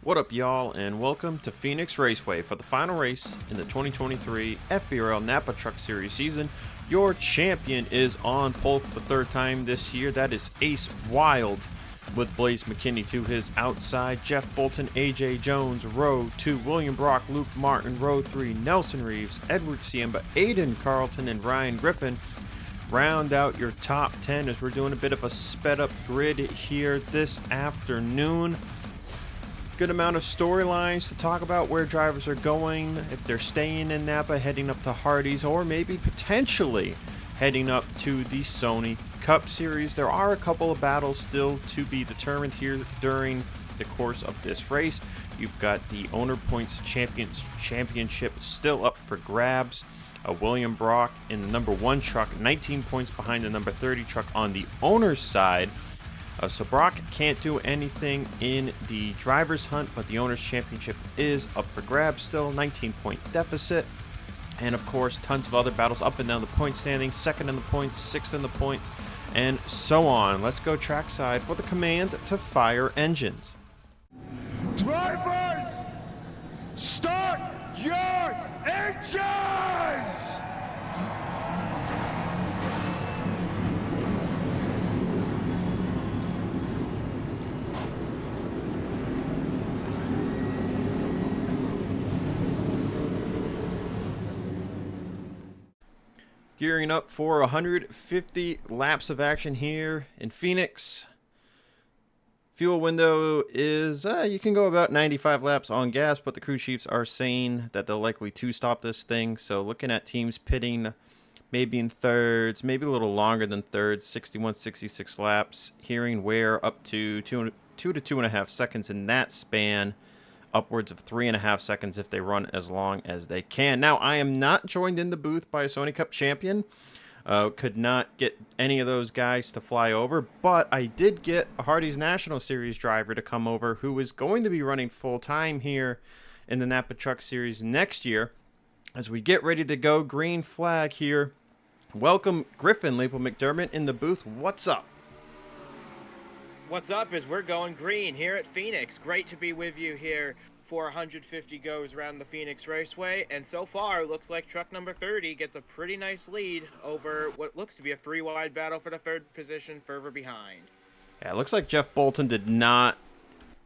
What up, y'all, and welcome to Phoenix Raceway for the final race in the 2023 FBRL Napa Truck Series season. Your champion is on pole for the third time this year. That is Ace Wild with Blaze McKinney to his outside. Jeff Bolton, AJ Jones, row 2. William Brock, Luke Martin, row 3. Nelson Reeves, Edward Siemba, Aiden Carlton, and Ryan Griffin round out your top 10 as we're doing a bit of a sped up grid here this afternoon. Good amount of storylines to talk about, where drivers are going, if they're staying in Napa, heading up to Hardee's, or maybe potentially heading up to the Sony Cup Series. There are a couple of battles still to be determined here during the course of this race. You've got the Owner Points Championship still up for grabs. William Brock in the number 1 truck, 19 points behind the number 30 truck on the owner's side. So Brock can't do anything in the driver's hunt, but the owner's championship is up for grabs still, 19-point deficit. And of course, tons of other battles up and down the point standing, second in the points, sixth in the points, and so on. Let's go trackside for the command to fire engines. Drivers, start your engines! Gearing up for 150 laps of action here in Phoenix. Fuel window is, you can go about 95 laps on gas, but the crew chiefs are saying that they'll likely two-stop this thing. So looking at teams pitting maybe in thirds, maybe a little longer than thirds, 61, 66 laps. Hearing wear up to 2 to 2.5 seconds in that span. Upwards of 3.5 seconds if they run as long as they can. Now, I am not joined in the booth by a Sony Cup champion. Could not get any of those guys to fly over, but I did get a Hardee's National Series driver to come over who is going to be running full-time here in the Napa Truck Series next year. As we get ready to go, green flag here. Welcome, Griffin Lapel McDermott in the booth. What's up? What's up is we're going green here at Phoenix. Great to be with you here for 150 goes around the Phoenix Raceway. And so far, looks like truck number 30 gets a pretty nice lead over what looks to be a 3-wide battle for the third position further behind. Yeah, it looks like Jeff Bolton did not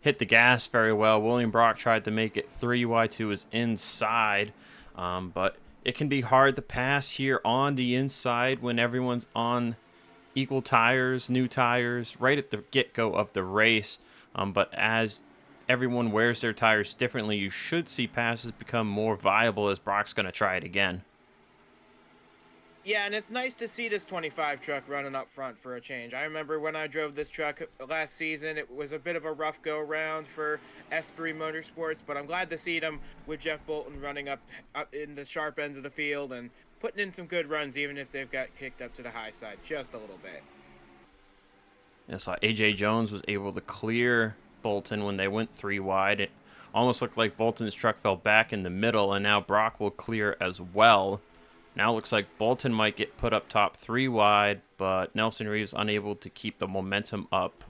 hit the gas very well. William Brock tried to make it 3 wide to his inside, but it can be hard to pass here on the inside when everyone's on equal tires, new tires, right at the get-go of the race. But as everyone wears their tires differently, you should see passes become more viable as Brock's going to try it again. Yeah, and it's nice to see this 25 truck running up front for a change. I remember when I drove this truck last season, it was a bit of a rough go-around for S3 Motorsports, but I'm glad to see them with Jeff Bolton running up in the sharp ends of the field and putting in some good runs, even if they've got kicked up to the high side just a little bit. I saw AJ Jones was able to clear Bolton when they went 3 wide. It almost looked like Bolton's truck fell back in the middle, and now Brock will clear as well. Now it looks like Bolton might get put up top 3 wide, but Nelson Reeves unable to keep the momentum up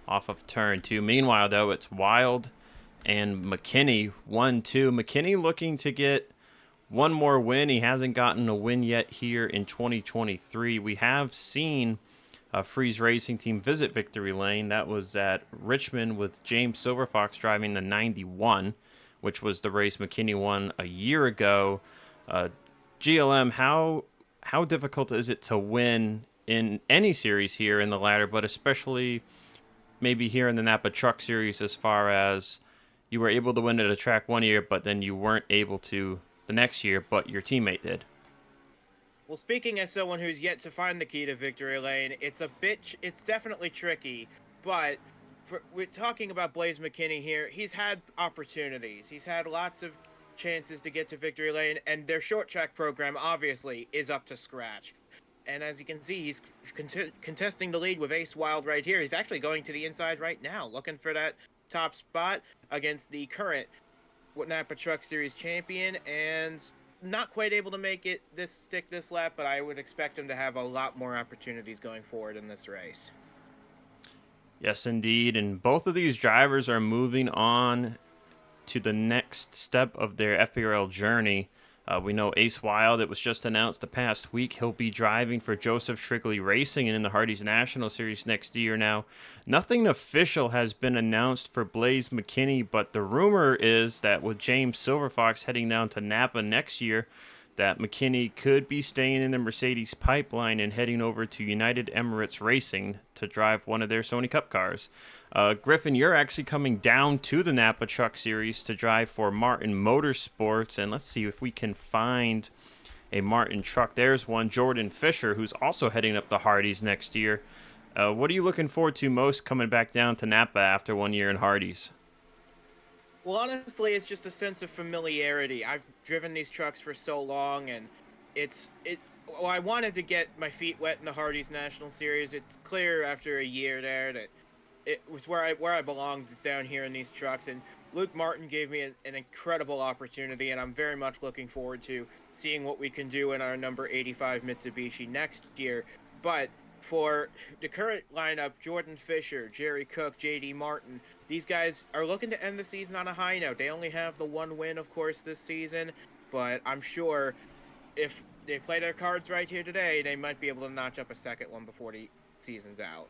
off of turn 2. Meanwhile, though, it's Wild and McKinney 1-2. McKinney looking to get one more win. He hasn't gotten a win yet here in 2023. We have seen Freeze Racing Team visit Victory Lane. That was at Richmond with James Silverfox driving the 91, which was the race McKinney won a year ago. GLM, how difficult is it to win in any series here in the ladder, but especially maybe here in the Napa Truck Series, as far as you were able to win at a track one year, but then you weren't able to the next year, but your teammate did? Well, speaking as someone who's yet to find the key to Victory Lane, it's definitely tricky, but we're talking about Blaze McKinney here. He's had opportunities. He's had lots of chances to get to Victory Lane, and their short track program obviously is up to scratch. And as you can see, he's contesting the lead with Ace Wild right here. He's actually going to the inside right now, looking for that top spot against the current Napa Truck Series champion, and not quite able to make it stick this lap, but I would expect him to have a lot more opportunities going forward in this race. Yes, indeed. And both of these drivers are moving on to the next step of their FBRL journey. We know Ace Wild, it was just announced the past week, he'll be driving for Joseph Shrigley Racing and in the Hardee's National Series next year. Now, nothing official has been announced for Blaze McKinney, but the rumor is that with James Silverfox heading down to Napa next year, that McKinney could be staying in the Mercedes pipeline and heading over to United Emirates Racing to drive one of their Sony Cup cars. Griffin, you're actually coming down to the Napa Truck Series to drive for Martin Motorsports, and let's see if we can find a Martin truck. There's one, Jordan Fisher, who's also heading up the Hardee's next year. What are you looking forward to most coming back down to Napa after 1 year in Hardee's? Well, honestly, it's just a sense of familiarity. I've driven these trucks for so long, and well, I wanted to get my feet wet in the Hardee's National Series. It's clear after a year there that it was where I belonged, is down here in these trucks. And Luke Martin gave me an incredible opportunity, and I'm very much looking forward to seeing what we can do in our number 85 Mitsubishi next year. But for the current lineup, Jordan Fisher, Jerry Cook, J.D. Martin, these guys are looking to end the season on a high note. They only have the one win, of course, this season, but I'm sure if they play their cards right here today, they might be able to notch up a second one before the season's out.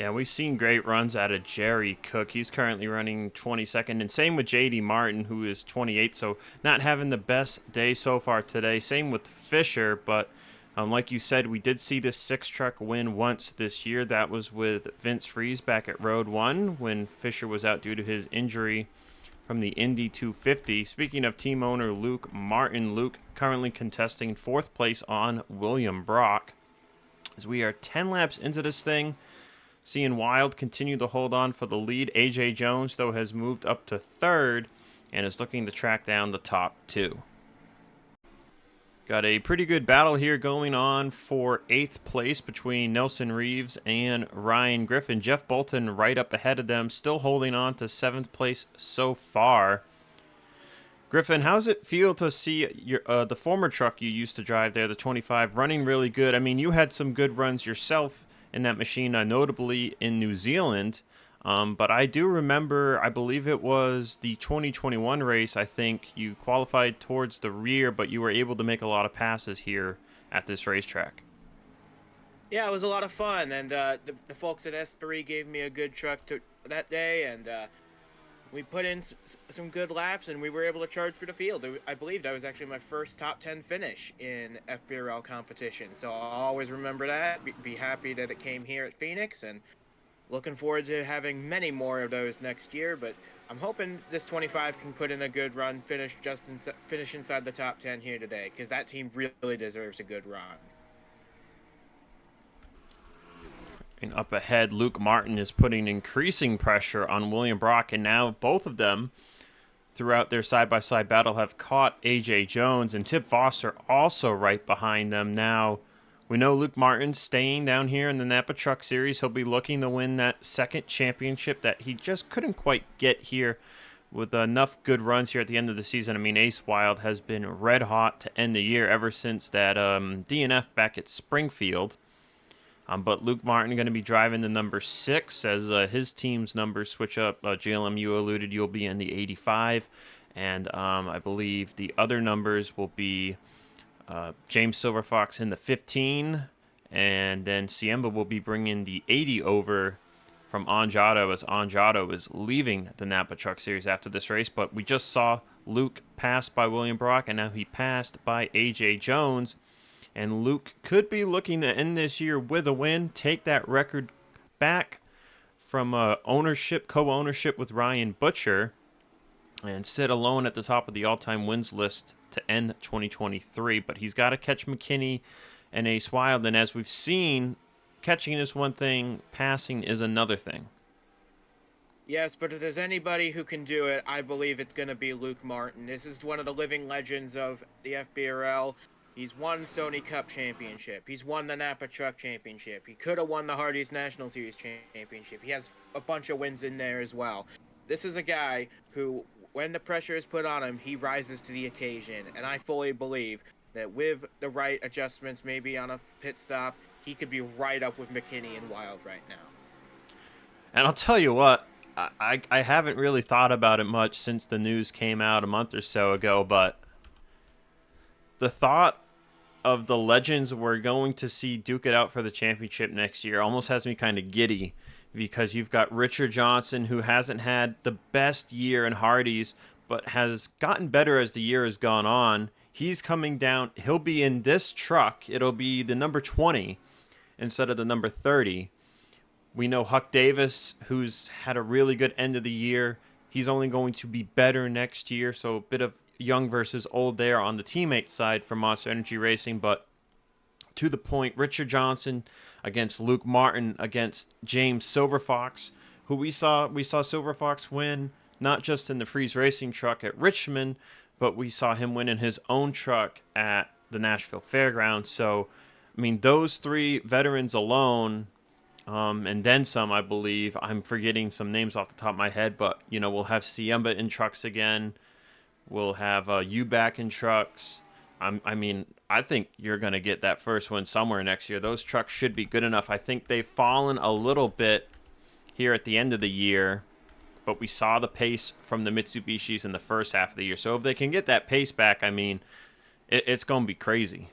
Yeah, we've seen great runs out of Jerry Cook. He's currently running 22nd, and same with J.D. Martin, who is 28, so not having the best day so far today. Same with Fisher, but like you said, we did see this six-truck win once this year. That was with Vince Freeze back at Road 1 when Fisher was out due to his injury from the Indy 250. Speaking of team owner Luke Martin, Luke currently contesting 4th place on William Brock. As we are 10 laps into this thing, seeing Wild continue to hold on for the lead. A.J. Jones, though, has moved up to 3rd and is looking to track down the top 2. Got a pretty good battle here going on for 8th place between Nelson Reeves and Ryan Griffin. Jeff Bolton right up ahead of them, still holding on to 7th place so far. Griffin, how's it feel to see your the former truck you used to drive there, the 25, running really good? I mean, you had some good runs yourself in that machine, notably in New Zealand. But I do remember, I believe it was the 2021 race, I think you qualified towards the rear, but you were able to make a lot of passes here at this racetrack. Yeah, it was a lot of fun, and the folks at S3 gave me a good truck that day, and we put in some good laps, and we were able to charge for the field. I believe that was actually my first top 10 finish in FBRL competition, so I'll always remember that, be happy that it came here at Phoenix, and looking forward to having many more of those next year, but I'm hoping this 25 can put in a good run, finish inside the top 10 here today, because that team really deserves a good run. And up ahead, Luke Martin is putting increasing pressure on William Brock, and now both of them, throughout their side-by-side battle, have caught A.J. Jones, and Tip Foster also right behind them. Now, we know Luke Martin's staying down here in the Napa Truck Series. He'll be looking to win that second championship that he just couldn't quite get here with enough good runs here at the end of the season. I mean, Ace Wild has been red hot to end the year ever since that DNF back at Springfield. But Luke Martin going to be driving the number 6 as his team's numbers switch up. GLM, you alluded you'll be in the 85. And I believe the other numbers will be James Silverfox in the 15, and then Siemba will be bringing the 80 over from Anjato, as Anjato is leaving the Napa Truck Series after this race. But we just saw Luke pass by William Brock, and now he passed by A.J. Jones, and Luke could be looking to end this year with a win, take that record back from co-ownership with Ryan Butcher, and sit alone at the top of the all-time wins list to end 2023. But he's got to catch McKinney and Ace Wild, and as we've seen, catching is one thing, passing is another thing. Yes, but if there's anybody who can do it, I believe it's going to be Luke Martin. This is one of the living legends of the FBRL. He's won Sony Cup Championship. He's won the Napa Truck Championship. He could have won the Hardee's National Series Championship. He has a bunch of wins in there as well. This is a guy who, when the pressure is put on him, he rises to the occasion. And I fully believe that with the right adjustments, maybe on a pit stop, he could be right up with McKinney and Wild right now. And I'll tell you what, I haven't really thought about it much since the news came out a month or so ago, but the thought of the legends we're going to see duke it out for the championship next year almost has me kind of giddy, because you've got Richard Johnson, who hasn't had the best year in Hardee's, but has gotten better as the year has gone on. He's coming down. He'll be in this truck. It'll be the number 20 instead of the number 30. We know Huck Davis, who's had a really good end of the year. He's only going to be better next year, so a bit of young versus old there on the teammate side for Monster Energy Racing. But to the point, Richard Johnson against Luke Martin against James Silverfox, who we saw Silverfox win not just in the Freeze Racing truck at Richmond, but we saw him win in his own truck at the Nashville Fairgrounds. So, I mean, those three veterans alone, and then some, I believe. I'm forgetting some names off the top of my head, but, you know, we'll have Siemba in trucks again. We'll have you back in trucks. I mean, I think you're going to get that first one somewhere next year. Those trucks should be good enough. I think they've fallen a little bit here at the end of the year, but we saw the pace from the Mitsubishis in the first half of the year. So if they can get that pace back, I mean, it's going to be crazy.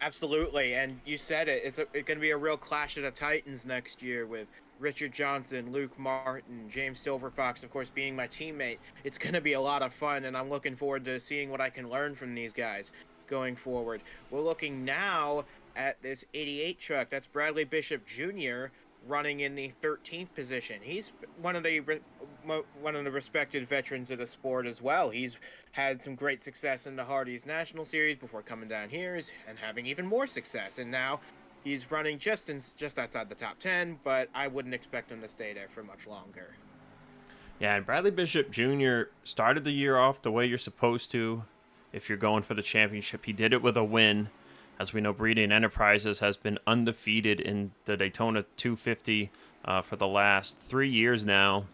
Absolutely, and you said it. It's going to be a real clash of the titans next year with Richard Johnson, Luke Martin, James Silverfox, of course, being my teammate. It's going to be a lot of fun, and I'm looking forward to seeing what I can learn from these guys going forward. We're looking now at this 88 truck. That's Bradley Bishop Jr. running in the 13th position. He's one of the respected veterans of the sport as well. He's had some great success in the Hardee's National Series before coming down here and having even more success. And now he's running just outside the top 10, but I wouldn't expect him to stay there for much longer. Yeah, and Bradley Bishop Jr. started the year off the way you're supposed to if you're going for the championship. He did it with a win. As we know, Breeding Enterprises has been undefeated in the Daytona 250 for the last 3 years now.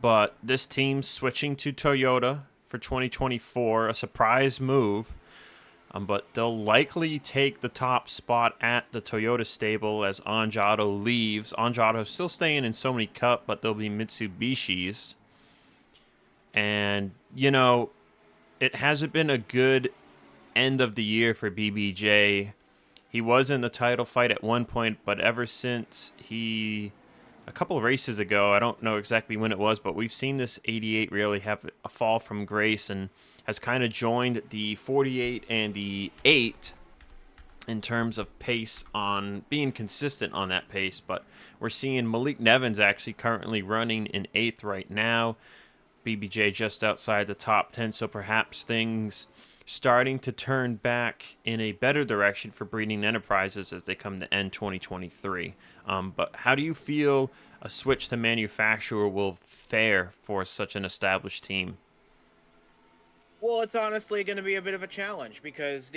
But this team's switching to Toyota for 2024, a surprise move. But they'll likely take the top spot at the Toyota stable as Anjato leaves. Anjato's still staying in So Many Cup, but they'll be Mitsubishis. And, you know, it hasn't been a good end of the year for BBJ. He was in the title fight at one point, but ever since a couple of races ago, I don't know exactly when it was, but we've seen this 88 really have a fall from grace and has kind of joined the 48 and the 8 in terms of pace, on being consistent on that pace. But we're seeing Malik Nevins actually currently running in 8th right now. BBJ just outside the top 10, so perhaps things starting to turn back in a better direction for Breeding Enterprises as they come to end 2023. But how do you feel a switch to manufacturer will fare for such an established team? Well, it's honestly going to be a bit of a challenge because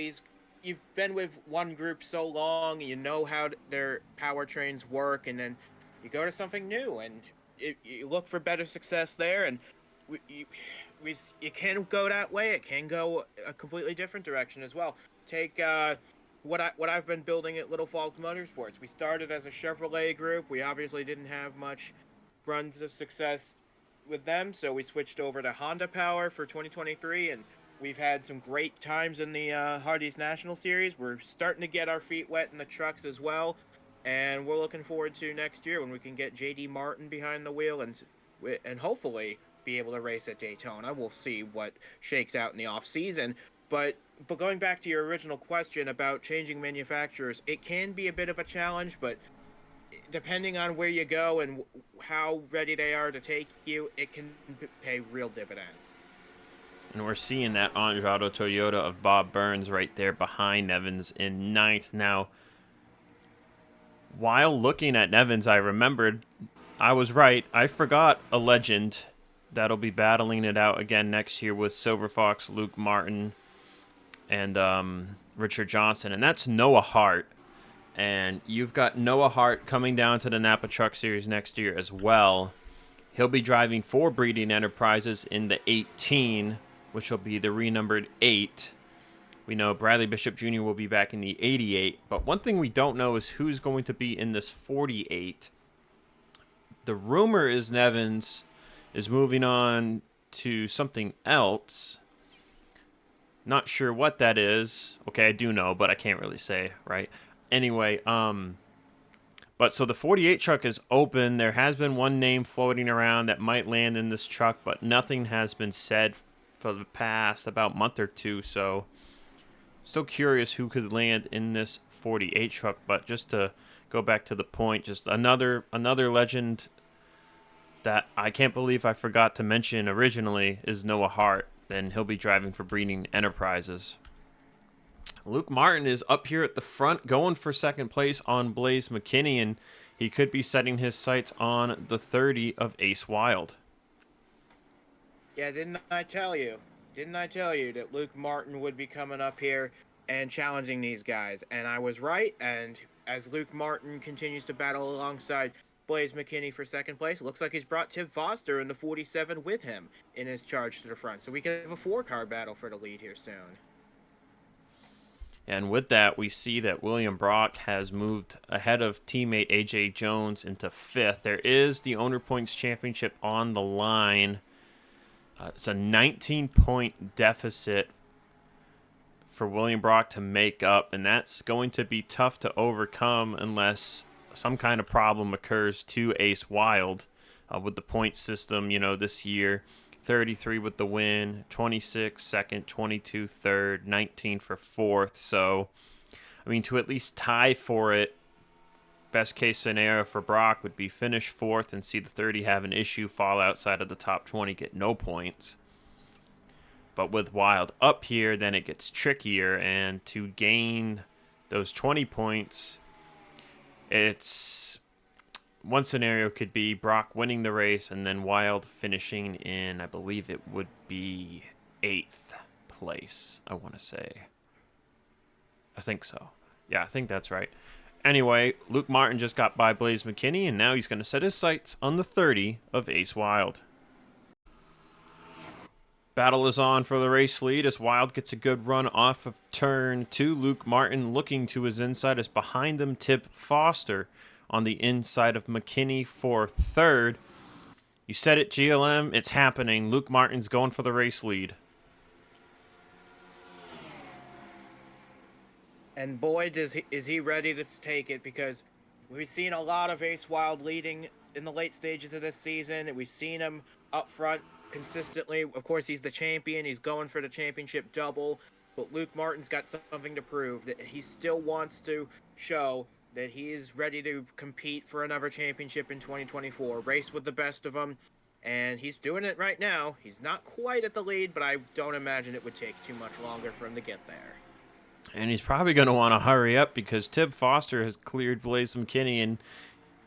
you've been with one group so long, you know how their powertrains work, and then you go to something new and you look for better success there, and it can go that way. It can go a completely different direction as well. Take what I've been building at Little Falls Motorsports. We started as a Chevrolet group. We obviously didn't have much runs of success with them, so we switched over to Honda Power for 2023, and we've had some great times in the Hardee's National Series. We're starting to get our feet wet in the trucks as well, and we're looking forward to next year when we can get JD Martin behind the wheel and hopefully be able to race at Daytona. We'll see what shakes out in the off season. But going back to your original question about changing manufacturers, it can be a bit of a challenge, but depending on where you go and how ready they are to take you, it can pay real dividend. And we're seeing that Anjato Toyota of Bob Burns right there behind Nevins in 9th. Now, while looking at Nevins, I remembered I was right. I forgot a legend that'll be battling it out again next year with Silverfox, Luke Martin, and Richard Johnson, and that's Noah Hart. And you've got Noah Hart coming down to the Napa Truck Series next year as well. He'll be driving for Breeding Enterprises in the 18, which will be the renumbered 8. We know Bradley Bishop Jr. will be back in the 88, but one thing we don't know is who's going to be in this 48. The rumor is Nevins is moving on to something else. Not sure what that is. Okay, I do know, but I can't really say, right? Anyway, but so the 48 truck is open. There has been one name floating around that might land in this truck, but nothing has been said for the past about month or two. So curious who could land in this 48 truck. But just to go back to the point, just another legend that I can't believe I forgot to mention originally is Noah Hart. Then he'll be driving for Breeding Enterprises. Luke Martin is up here at the front going for second place on Blaze McKinney, and he could be setting his sights on the 30 of Ace Wild. Yeah, didn't I tell you? Didn't I tell you that Luke Martin would be coming up here and challenging these guys? And I was right, and as Luke Martin continues to battle alongside Blaze McKinney for second place, looks like he's brought Tim Foster in the 47 with him in his charge to the front. So we could have a 4-car battle for the lead here soon. And with that, we see that William Brock has moved ahead of teammate AJ Jones into 5th. There is the Owner Points Championship on the line. It's a 19-point deficit for William Brock to make up, and that's going to be tough to overcome unless some kind of problem occurs to Ace Wild with the point system, this year. 33 with the win, 26 second, 22 third, 19 for 4th. So, to at least tie for it, best case scenario for Brock would be finish 4th and see the 30 have an issue, fall outside of the top 20, get no points. But with Wild up here, then it gets trickier, and to gain those 20 points, it's one scenario could be Brock winning the race and then Wild finishing in, I believe it would be 8th place, I want to say. I think so. Yeah, I think that's right. Anyway, Luke Martin just got by Blaze McKinney, and now he's going to set his sights on the 30 of Ace Wild. Battle is on for the race lead as Wild gets a good run off of turn 2. Luke Martin looking to his inside as behind him Tip Foster on the inside of McKinney for 3rd. You said it, GLM. It's happening. Luke Martin's going for the race lead. And boy, is he ready to take it, because we've seen a lot of Ace Wild leading in the late stages of this season, and we've seen him up front consistently. Of course, he's the champion. He's going for the championship double. But Luke Martin's got something to prove, that he still wants to show that he is ready to compete for another championship in 2024. Race with the best of them. And he's doing it right now. He's not quite at the lead, but I don't imagine it would take too much longer for him to get there. And he's probably going to want to hurry up because Tib Foster has cleared Blaze McKinney, and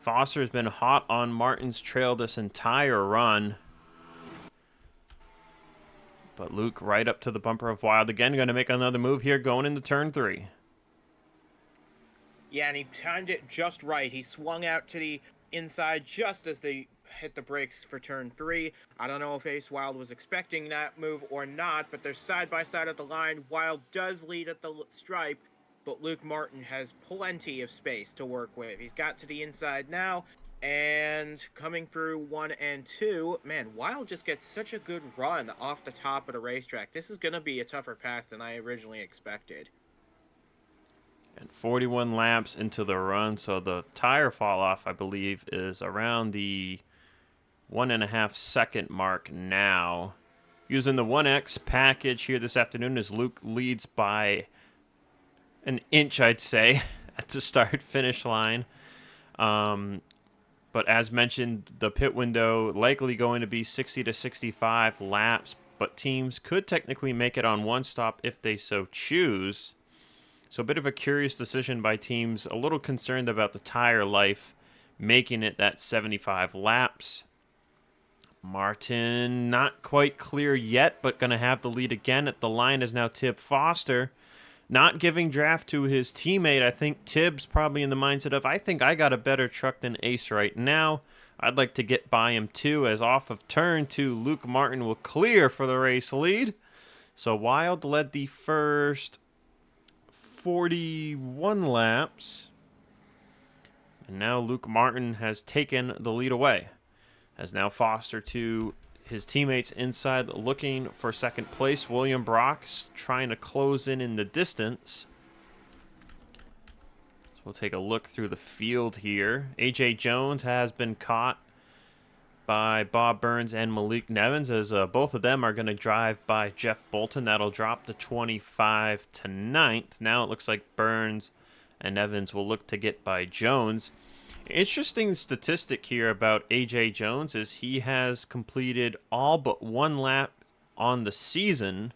Foster has been hot on Martin's trail this entire run. But Luke right up to the bumper of Wild again, going to make another move here going into turn 3. Yeah, and he timed it just right. He swung out to the inside just as they hit the brakes for turn 3. I don't know if Ace Wild was expecting that move or not, but they're side by side at the line. Wild does lead at the stripe, but Luke Martin has plenty of space to work with. He's got to the inside now, and coming through 1 and 2, man, Wild just gets such a good run off the top of the racetrack. This is going to be a tougher pass than I originally expected. And 41 laps into the run, so the tire fall off, I believe, is around the 1.5 second mark now. Using the 1X package here this afternoon as Luke leads by an inch, I'd say, at the start-finish line. But as mentioned, the pit window likely going to be 60 to 65 laps, but teams could technically make it on one stop if they so choose. So a bit of a curious decision by teams, a little concerned about the tire life, making it that 75 laps. Martin not quite clear yet, but going to have the lead again. At the line is now Tib Foster. Not giving draft to his teammate. I think Tibbs probably in the mindset of, I think I got a better truck than Ace right now. I'd like to get by him too, as off of turn 2, Luke Martin will clear for the race lead. So Wild led the first 41 laps. And now Luke Martin has taken the lead away. As now Foster to his teammates inside looking for second place. William Brock's trying to close in the distance. So we'll take a look through the field here. A.J. Jones has been caught by Bob Burns and Malik Nevins, as both of them are going to drive by Jeff Bolton. That'll drop the 25 to 9th. Now it looks like Burns and Nevins will look to get by Jones. Interesting statistic here about A.J. Jones is he has completed all but one lap on the season.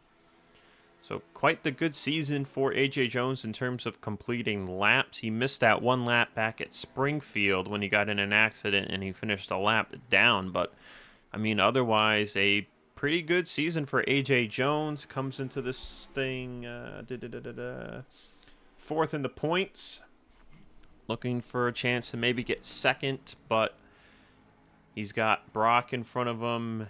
So quite the good season for A.J. Jones in terms of completing laps. He missed that one lap back at Springfield when he got in an accident and he finished a lap down. But, I mean, otherwise, a pretty good season for A.J. Jones. Comes into this thing fourth in the points. Looking for a chance to maybe get second, but he's got Brock in front of him.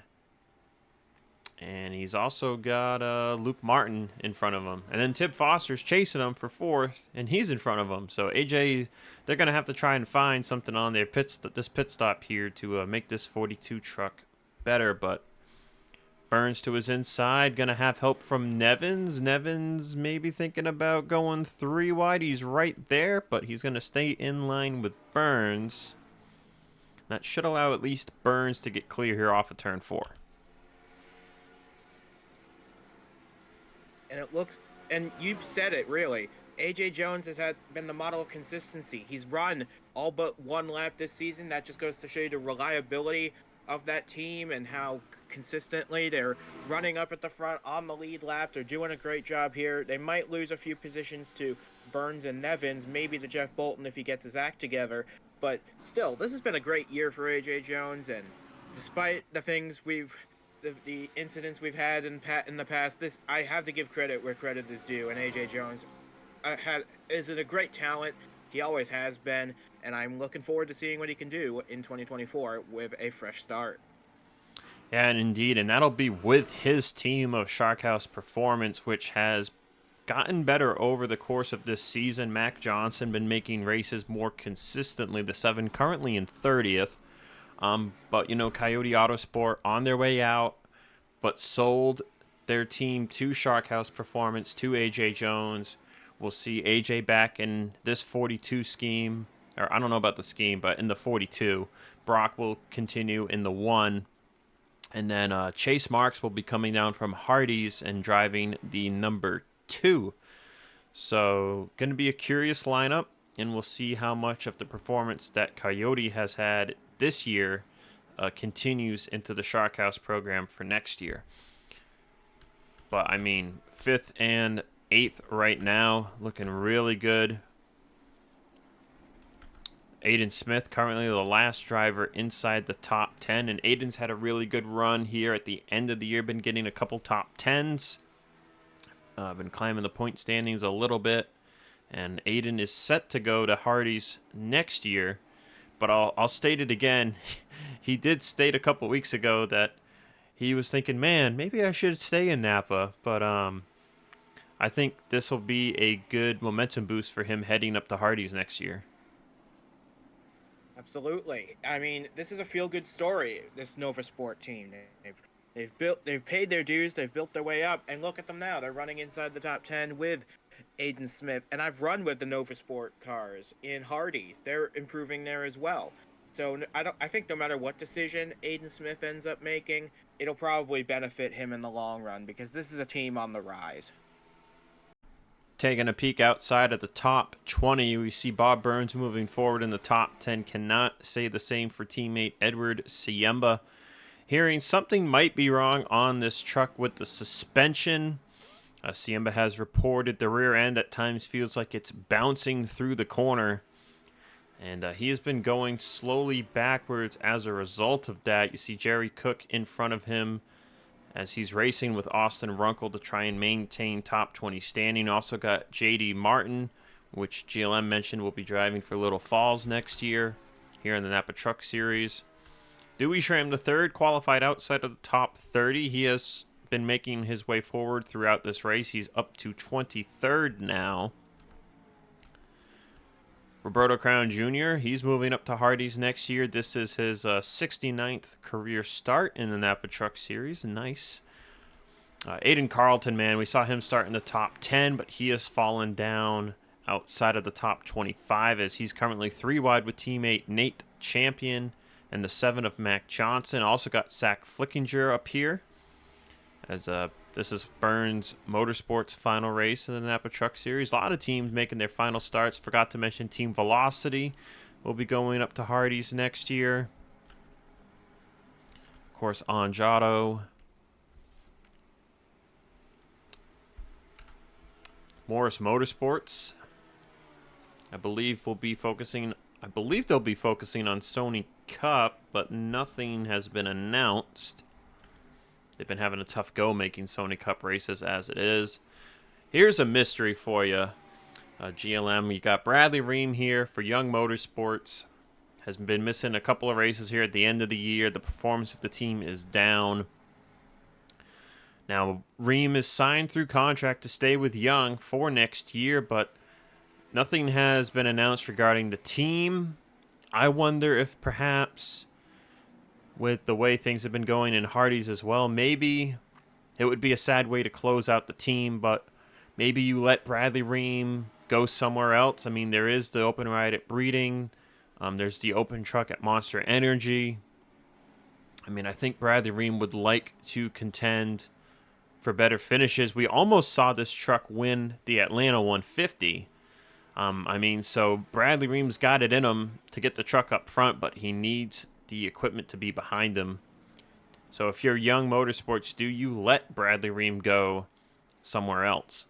And he's also got Luke Martin in front of him. And then Tib Foster's chasing him for fourth, and he's in front of him. So AJ, they're going to have to try and find something on their this pit stop here to make this 42 truck better. But Burns to his inside, going to have help from Nevins. Nevins maybe thinking about going 3 wide. He's right there, but he's going to stay in line with Burns. That should allow at least Burns to get clear here off of turn 4. And it looks, and you've said it really, A.J. Jones has been the model of consistency. He's run all but one lap this season. That just goes to show you the reliability of that team and how consistently they're running up at the front on the lead lap. They're doing a great job here. They might lose a few positions to Burns and Nevins, maybe to Jeff Bolton if he gets his act together. But still, this has been a great year for A.J. Jones, and despite the things the incidents we've had in the past, I have to give credit where credit is due, and A.J. Jones is a great talent. He always has been, and I'm looking forward to seeing what he can do in 2024 with a fresh start. Yeah, and indeed, and that'll be with his team of Shark House Performance, which has gotten better over the course of this season. Mac Johnson been making races more consistently. The 7 currently in 30th. But, you know, Coyote Autosport on their way out, but sold their team to Shark House Performance, to A.J. Jones. We'll see A.J. back in this 42 scheme, or I don't know about the scheme, but in the 42. Brock will continue in the 1. And then Chase Marks will be coming down from Hardee's and driving the number 2. So, going to be a curious lineup, and we'll see how much of the performance that Coyote has had this year continues into the Shark House program for next year. But, I mean, 5th and 8th right now, looking really good. Aiden Smith, currently the last driver inside the top 10, and Aiden's had a really good run here at the end of the year, been getting a couple top 10s, been climbing the point standings a little bit, and Aiden is set to go to Hardee's next year. But I'll state it again. He did state a couple weeks ago that he was thinking, man, maybe I should stay in Napa. But I think this will be a good momentum boost for him heading up to Hardee's next year. Absolutely. I mean, this is a feel-good story, this Nova Sport team. They've paid their dues, they've built their way up, and look at them now. They're running inside the top 10 with Aiden Smith, and I've run with the Nova Sport cars in Hardee's. They're improving there as well. So I think no matter what decision Aiden Smith ends up making, it'll probably benefit him in the long run, because this is a team on the rise. Taking a peek outside at the top 20, we see Bob Burns moving forward in the top 10. Cannot say the same for teammate Edward Siemba. Hearing something might be wrong on this truck with the suspension. Siemba has reported the rear end at times feels like it's bouncing through the corner. And he has been going slowly backwards as a result of that. You see Jerry Cook in front of him as he's racing with Austin Runkle to try and maintain top 20 standing. Also got J.D. Martin, which GLM mentioned will be driving for Little Falls next year here in the Napa Truck Series. Dewey Schramm III qualified outside of the top 30. He has been making his way forward throughout this race. He's up to 23rd now. Roberto Crown Jr., he's moving up to Hardee's next year. This is his 69th career start in the Napa Truck Series. Nice. Aiden Carlton, man, we saw him start in the top 10, but he has fallen down outside of the top 25 as he's currently 3 wide with teammate Nate Champion and the 7 of Mac Johnson. Also got Zach Flickinger up here as this is Burns Motorsports' final race in the Napa Truck Series. A lot of teams making their final starts. Forgot to mention Team Velocity will be going up to Hardee's next year. Of course, Anjato. Morris Motorsports, I believe they'll be focusing on Sony Cup, but nothing has been announced. They've been having a tough go making Sony Cup races as it is. Here's a mystery for you, GLM. You got Bradley Ream here for Young Motorsports. Has been missing a couple of races here at the end of the year. The performance of the team is down. Now, Ream is signed through contract to stay with Young for next year, but nothing has been announced regarding the team. I wonder if perhaps with the way things have been going in Hardee's as well, maybe it would be a sad way to close out the team, but maybe you let Bradley Ream go somewhere else. I mean, there is the open ride at Breeding. There's the open truck at Monster Energy. I mean, I think Bradley Ream would like to contend for better finishes. We almost saw this truck win the Atlanta 150. I mean, so Bradley Ream's got it in him to get the truck up front, but he needs the equipment to be behind him. So if you're Young Motorsports, do you let Bradley Ream go somewhere else?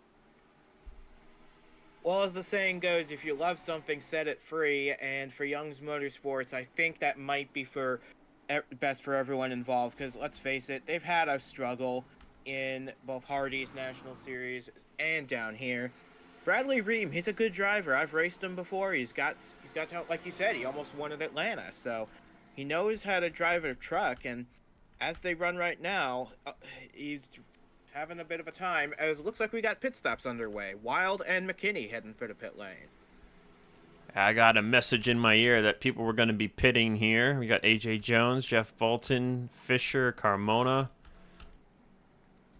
Well, as the saying goes, if you love something, set it free. And for Young's Motorsports, I think that might be for best for everyone involved. Because let's face it, they've had a struggle in both Hardee's National Series and down here. Bradley Ream, he's a good driver. I've raced him before. He's got talent, like you said. He almost won at Atlanta, so he knows how to drive a truck. And as they run right now, he's having a bit of a time. As it looks like we got pit stops underway. Wild and McKinney heading for the pit lane. I got a message in my ear that people were going to be pitting here. We got AJ Jones, Jeff Bolton, Fisher, Carmona.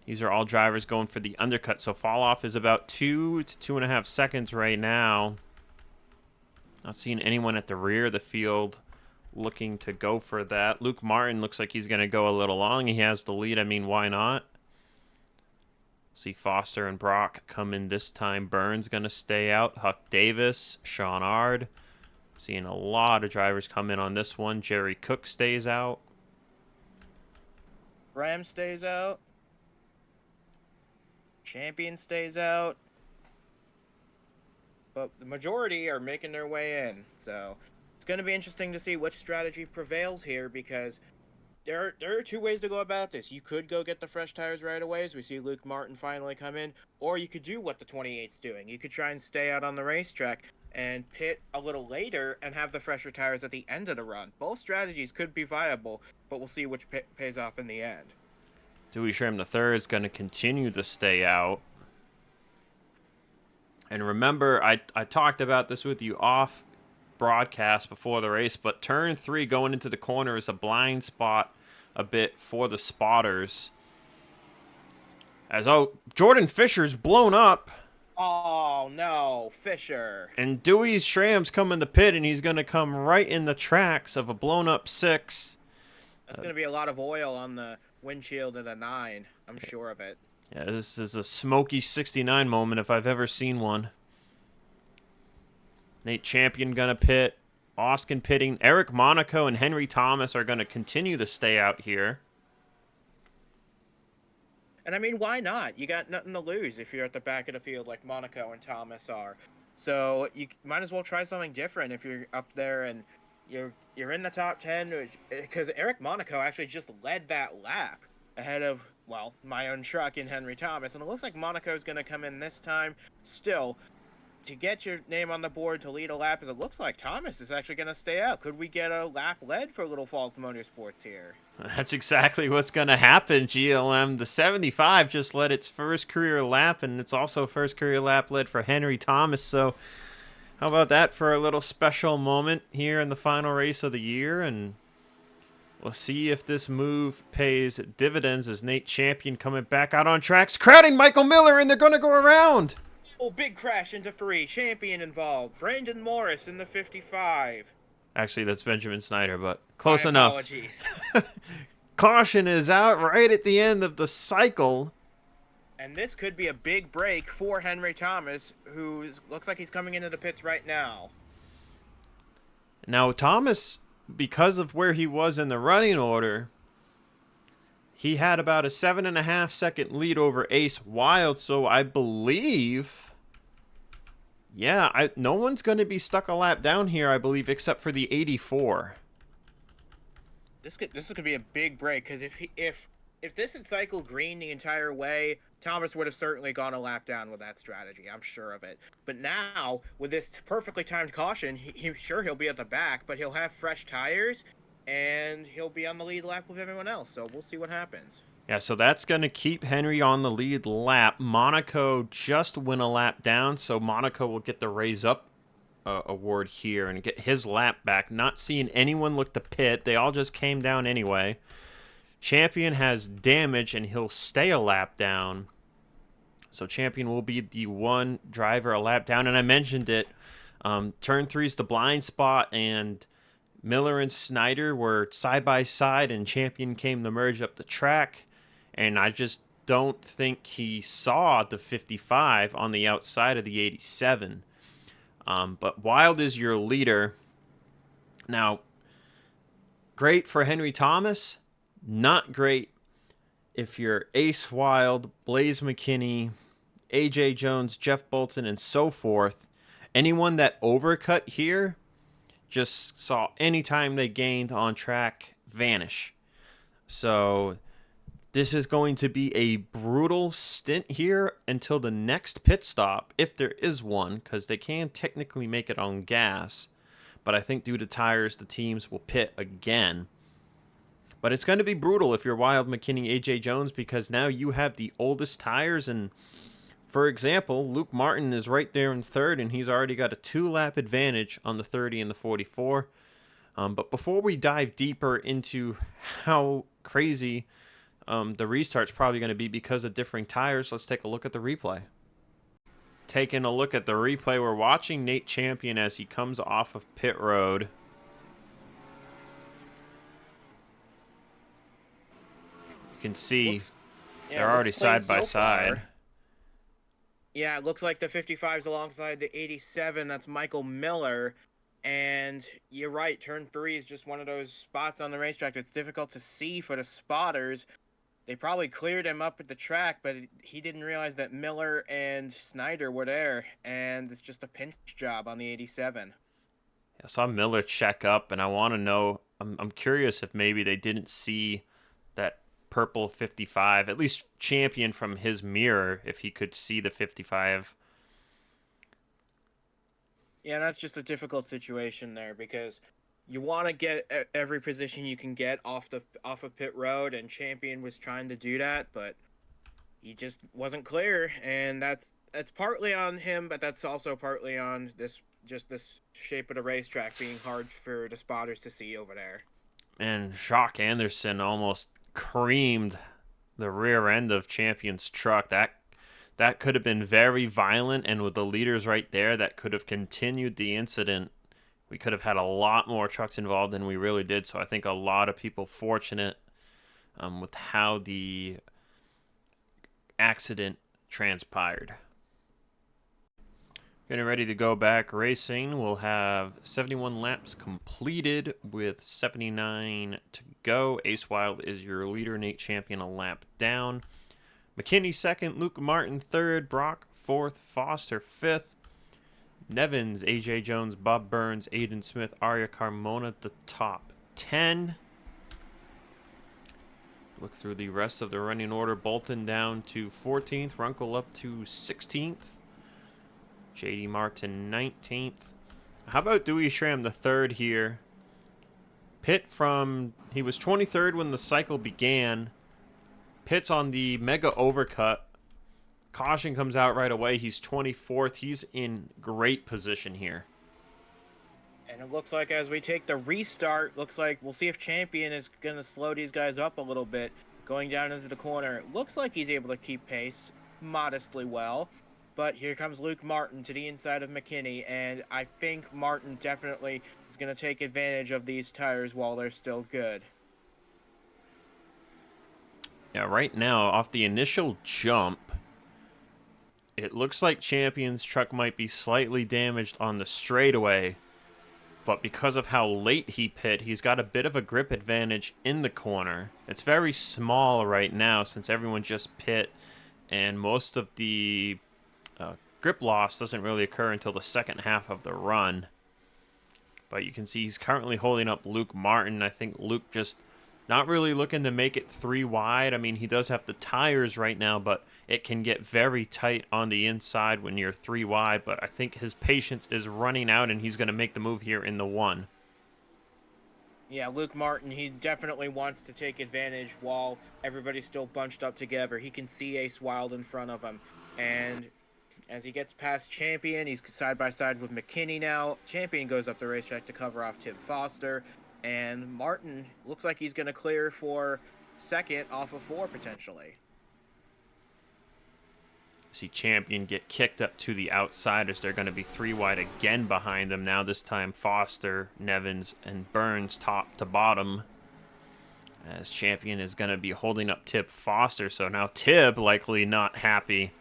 These are all drivers going for the undercut, so fall off is about 2 to 2.5 seconds right now. Not seeing anyone at the rear of the field looking to go for that. Luke Martin looks like he's going to go a little long. He has the lead. I mean, why not? See Foster and Brock come in this time. Burns going to stay out. Huck Davis, Sean Ard. Seeing a lot of drivers come in on this one. Jerry Cook stays out. Ram stays out. Champion stays out. But the majority are making their way in. So it's going to be interesting to see which strategy prevails here, because there are two ways to go about this. You could go get the fresh tires right away, as we see Luke Martin finally come in, or you could do what the 28's doing. You could try and stay out on the racetrack and pit a little later and have the fresher tires at the end of the run. Both strategies could be viable, but we'll see which pays off in the end. Dewey Schramm III is going to continue to stay out. And remember, I talked about this with you off broadcast before the race, but turn 3 going into the corner is a blind spot a bit for the spotters. As Jordan Fisher's blown up. Oh no, Fisher. And Dewey Schramm's coming to pit, and he's going to come right in the tracks of a blown up 6. That's going to be a lot of oil on the windshield in a 9. I'm sure of it. Yeah, this is a smoky 69 moment if I've ever seen one. Nate Champion gonna pit. Oskin pitting. Eric Monaco and Henry Thomas are gonna continue to stay out here. And I mean, why not? You got nothing to lose if you're at the back of the field like Monaco and Thomas are. So you might as well try something different if you're up there and you're in the top 10, because Eric Monaco actually just led that lap ahead of, well, my own truck in Henry Thomas. And it looks like Monaco's going to come in this time. Still, to get your name on the board to lead a lap, as it looks like Thomas is actually going to stay out. Could we get a lap led for Little Falls Motorsports here? That's exactly what's going to happen, GLM. The 75 just led its first career lap, and it's also first career lap led for Henry Thomas. So How about that for a little special moment here in the final race of the year? And we'll see if this move pays dividends as Nate Champion coming back out on tracks, crowding Michael Miller, and they're going to go around. Oh, big crash into 3. Champion involved. Brandon Morris in the 55. Actually, that's Benjamin Snyder, but close My enough. apologies. Caution is out right at the end of the cycle. And this could be a big break for Henry Thomas, who looks like he's coming into the pits right now. Now, Thomas, because of where he was in the running order, he had about a 7.5-second lead over Ace Wild, so I believe... Yeah, no one's going to be stuck a lap down here, I believe, except for the 84. This could be a big break, because if this had cycled green the entire way, Thomas would have certainly gone a lap down with that strategy. I'm sure of it. But now, with this perfectly timed caution, he'll be at the back, but he'll have fresh tires, and he'll be on the lead lap with everyone else. So we'll see what happens. Yeah, so that's going to keep Henry on the lead lap. Monaco just went a lap down, so Monaco will get the raise up award here and get his lap back. Not seeing anyone look to pit. They all just came down anyway. Champion has damage, and he'll stay a lap down. So Champion will be the one driver a lap down. And I mentioned it. Turn 3 is the blind spot, and Miller and Snyder were side by side, and Champion came to merge up the track. And I just don't think he saw the 55 on the outside of the 87. But Wild is your leader. Now, great for Henry Thomas. Not great if you're Ace Wild, Blaze McKinney, AJ Jones, Jeff Bolton, and so forth. Anyone that overcut here just saw any time they gained on track vanish. So this is going to be a brutal stint here until the next pit stop, if there is one, because they can technically make it on gas. But I think due to tires, the teams will pit again. But it's going to be brutal if you're Wild, McKinney, AJ Jones, because now you have the oldest tires. And for example, Luke Martin is right there in third, and he's already got a 2-lap advantage on the 30 and the 44. But before we dive deeper into how crazy the restart's probably going to be because of differing tires, let's take a look at the replay. Taking a look at the replay, we're watching Nate Champion as he comes off of pit road. You can see they're already side by side. Yeah, it looks like the 55's alongside the 87. That's Michael Miller. And you're right, turn 3 is just one of those spots on the racetrack that's difficult to see for the spotters. They probably cleared him up at the track, but he didn't realize that Miller and Snyder were there, and it's just a pinch job on the 87. I saw Miller check up, and I want to know, I'm curious if maybe they didn't see that purple 55, at least Champion from his mirror, if he could see the 55. Yeah, that's just a difficult situation there, because you want to get every position you can get off of pit road, and Champion was trying to do that, but he just wasn't clear, and that's partly on him, but that's also partly on this shape of the racetrack being hard for the spotters to see over there. And Jacques Anderson almost creamed the rear end of Champion's truck. That could have been very violent, and with the leaders right there, that could have continued the incident. We could have had a lot more trucks involved than we really did, so I think a lot of people fortunate with how the accident transpired. Getting ready to go back racing. We'll have 71 laps completed with 79 to go. Ace Wild is your leader. Nate Champion a lap down. McKinney second. Luke Martin third. Brock fourth. Foster fifth. Nevins, AJ Jones, Bob Burns, Aiden Smith, Arya Carmona, the top 10. Look through the rest of the running order. Bolton down to 14th. Runkle up to 16th. JD Martin 19th. How about Dewey Schramm the third here? Pit from, he was 23rd when the cycle began. Pits on the mega overcut. Caution comes out right away. He's 24th. He's in great position here. And it looks like as we take the restart, looks like we'll see if Champion is going to slow these guys up a little bit going down into the corner. It looks like he's able to keep pace modestly well. But here comes Luke Martin to the inside of McKinney, and I think Martin definitely is going to take advantage of these tires while they're still good. Yeah, right now, off the initial jump, it looks like Champion's truck might be slightly damaged on the straightaway, but because of how late he pit, he's got a bit of a grip advantage in the corner. It's very small right now since everyone just pit, and most of the grip loss doesn't really occur until the second half of the run. But you can see he's currently holding up Luke Martin. I think Luke just not really looking to make it 3 wide. I mean, he does have the tires right now, but it can get very tight on the inside when you're 3 wide. But I think his patience is running out, and he's going to make the move here in the 1. Yeah, Luke Martin, he definitely wants to take advantage while everybody's still bunched up together. He can see Ace Wild in front of him, and as he gets past Champion, he's side by side with McKinney now. Champion goes up the racetrack to cover off Tim Foster, and Martin looks like he's going to clear for second off of 4 potentially. See Champion get kicked up to the outside as they're going to be 3 wide again behind them. Now this time Foster, Nevins, and Burns top to bottom. As Champion is going to be holding up Tib Foster, so now Tib likely not happy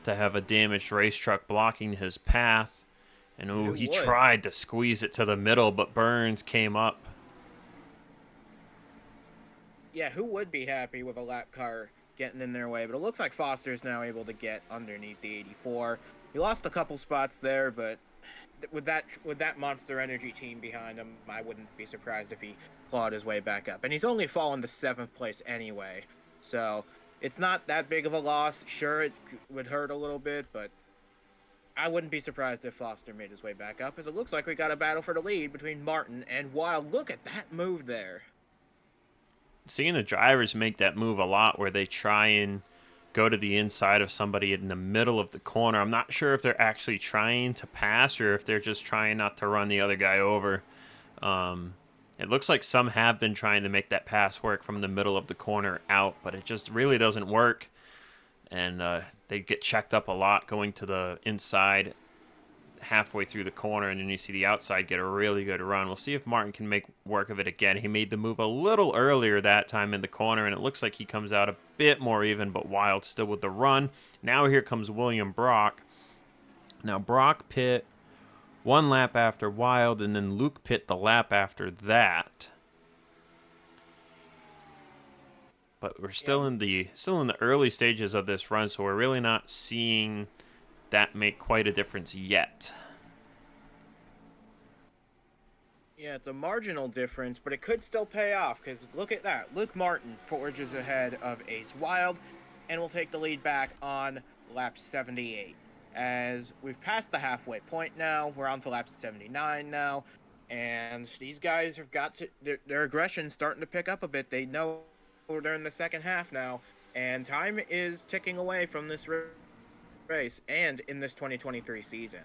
to have a damaged race truck blocking his path. And ooh, he tried to squeeze it to the middle, but Burns came up. Yeah, who would be happy with a lap car getting in their way? But it looks like Foster's now able to get underneath the 84. He lost a couple spots there, but with that Monster Energy team behind him, I wouldn't be surprised if he clawed his way back up. And he's only fallen to 7th place anyway, so it's not that big of a loss. Sure, it would hurt a little bit, but I wouldn't be surprised if Foster made his way back up, as it looks like we got a battle for the lead between Martin and Wild. Look at that move there. Seeing the drivers make that move a lot where they try and go to the inside of somebody in the middle of the corner. I'm not sure if they're actually trying to pass or if they're just trying not to run the other guy over. It looks like some have been trying to make that pass work from the middle of the corner out, but it just really doesn't work. And they get checked up a lot going to the inside halfway through the corner, and then you see the outside get a really good run. We'll see if Martin can make work of it again. He made the move a little earlier that time in the corner, and it looks like he comes out a bit more even, but Wild still with the run. Now here comes William Brock. Now Brock pit 1 lap after Wild, and then Luke pit the lap after that. But we're still in the early stages of this run, so we're really not seeing that make quite a difference yet. Yeah, it's a marginal difference, but it could still pay off, because look at that. Luke Martin forges ahead of Ace Wild, and will take the lead back on lap 78. As we've passed the halfway point now, we're on to lap 79 now, and these guys have got to, their aggression's starting to pick up a bit. They know they're in the second half now, and time is ticking away from this race and in this 2023 season.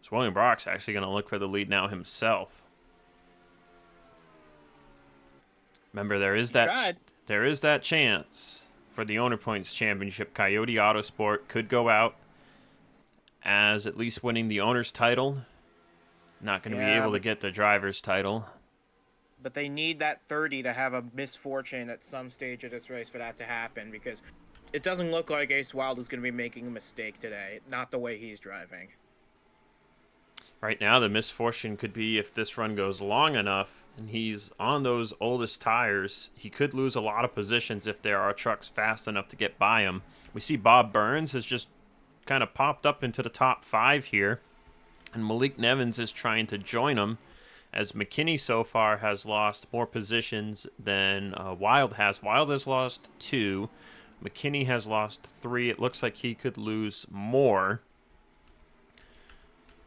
So William Brock's actually going to look for the lead now himself. Remember, there is that chance for the Owner Points Championship. Coyote Autosport could go out as at least winning the owner's title. Not going to be able to get the driver's title. But they need that 30 to have a misfortune at some stage of this race for that to happen, because it doesn't look like Ace Wild is going to be making a mistake today. Not the way he's driving. Right now, the misfortune could be if this run goes long enough and he's on those oldest tires, he could lose a lot of positions if there are trucks fast enough to get by him. We see Bob Burns has just kind of popped up into the top 5 here, and Malik Nevins is trying to join him, as McKinney so far has lost more positions than Wild has. Wild has lost 2. McKinney has lost 3. It looks like he could lose more,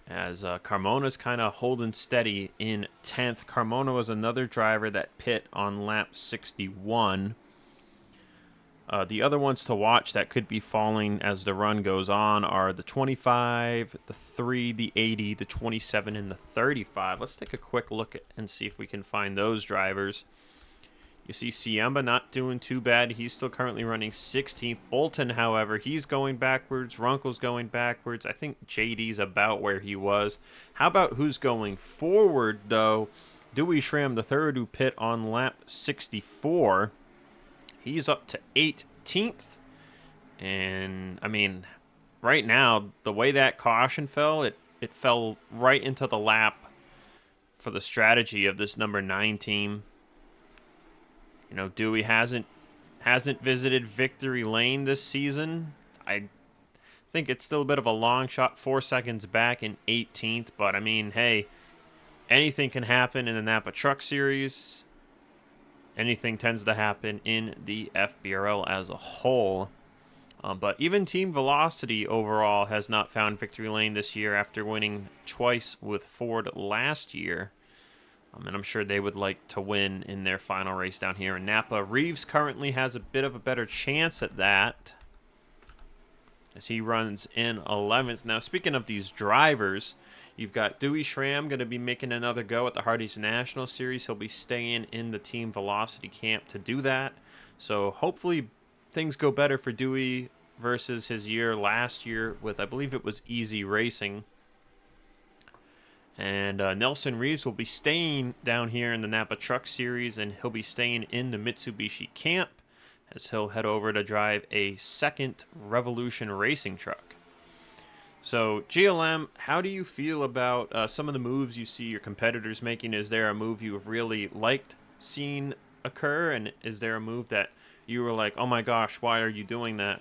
as Carmona's kind of holding steady in 10th. Carmona was another driver that pit on lap 61. The other ones to watch that could be falling as the run goes on are the 25, the 3, the 80, the 27, and the 35. Let's take a quick look and see if we can find those drivers. You see Siemba not doing too bad. He's still currently running 16th. Bolton, however, he's going backwards. Runkle's going backwards. I think JD's about where he was. How about who's going forward, though? Dewey Schramm III, who pit on lap 64. He's up to 18th. And, I mean, right now, the way that caution fell, it fell right into the lap for the strategy of this number 9 team. You know, Dewey hasn't visited victory lane this season. I think it's still a bit of a long shot, 4 seconds back in 18th. But, I mean, hey, anything can happen in the Napa Truck Series. Anything tends to happen in the FBRL as a whole. But even Team Velocity overall has not found victory lane this year after winning twice with Ford last year. And I'm sure they would like to win in their final race down here in Napa. Reeves currently has a bit of a better chance at that as he runs in 11th. Now, speaking of these drivers, you've got Dewey Schramm going to be making another go at the Hardee's National Series. He'll be staying in the Team Velocity camp to do that. So hopefully things go better for Dewey versus his year last year with, I believe it was Easy Racing. And Nelson Reeves will be staying down here in the Napa Truck Series, and he'll be staying in the Mitsubishi camp as he'll head over to drive a second Revolution racing truck. So, GLM, how do you feel about some of the moves you see your competitors making? Is there a move you have really liked seeing occur, and is there a move that you were like, oh my gosh, why are you doing that?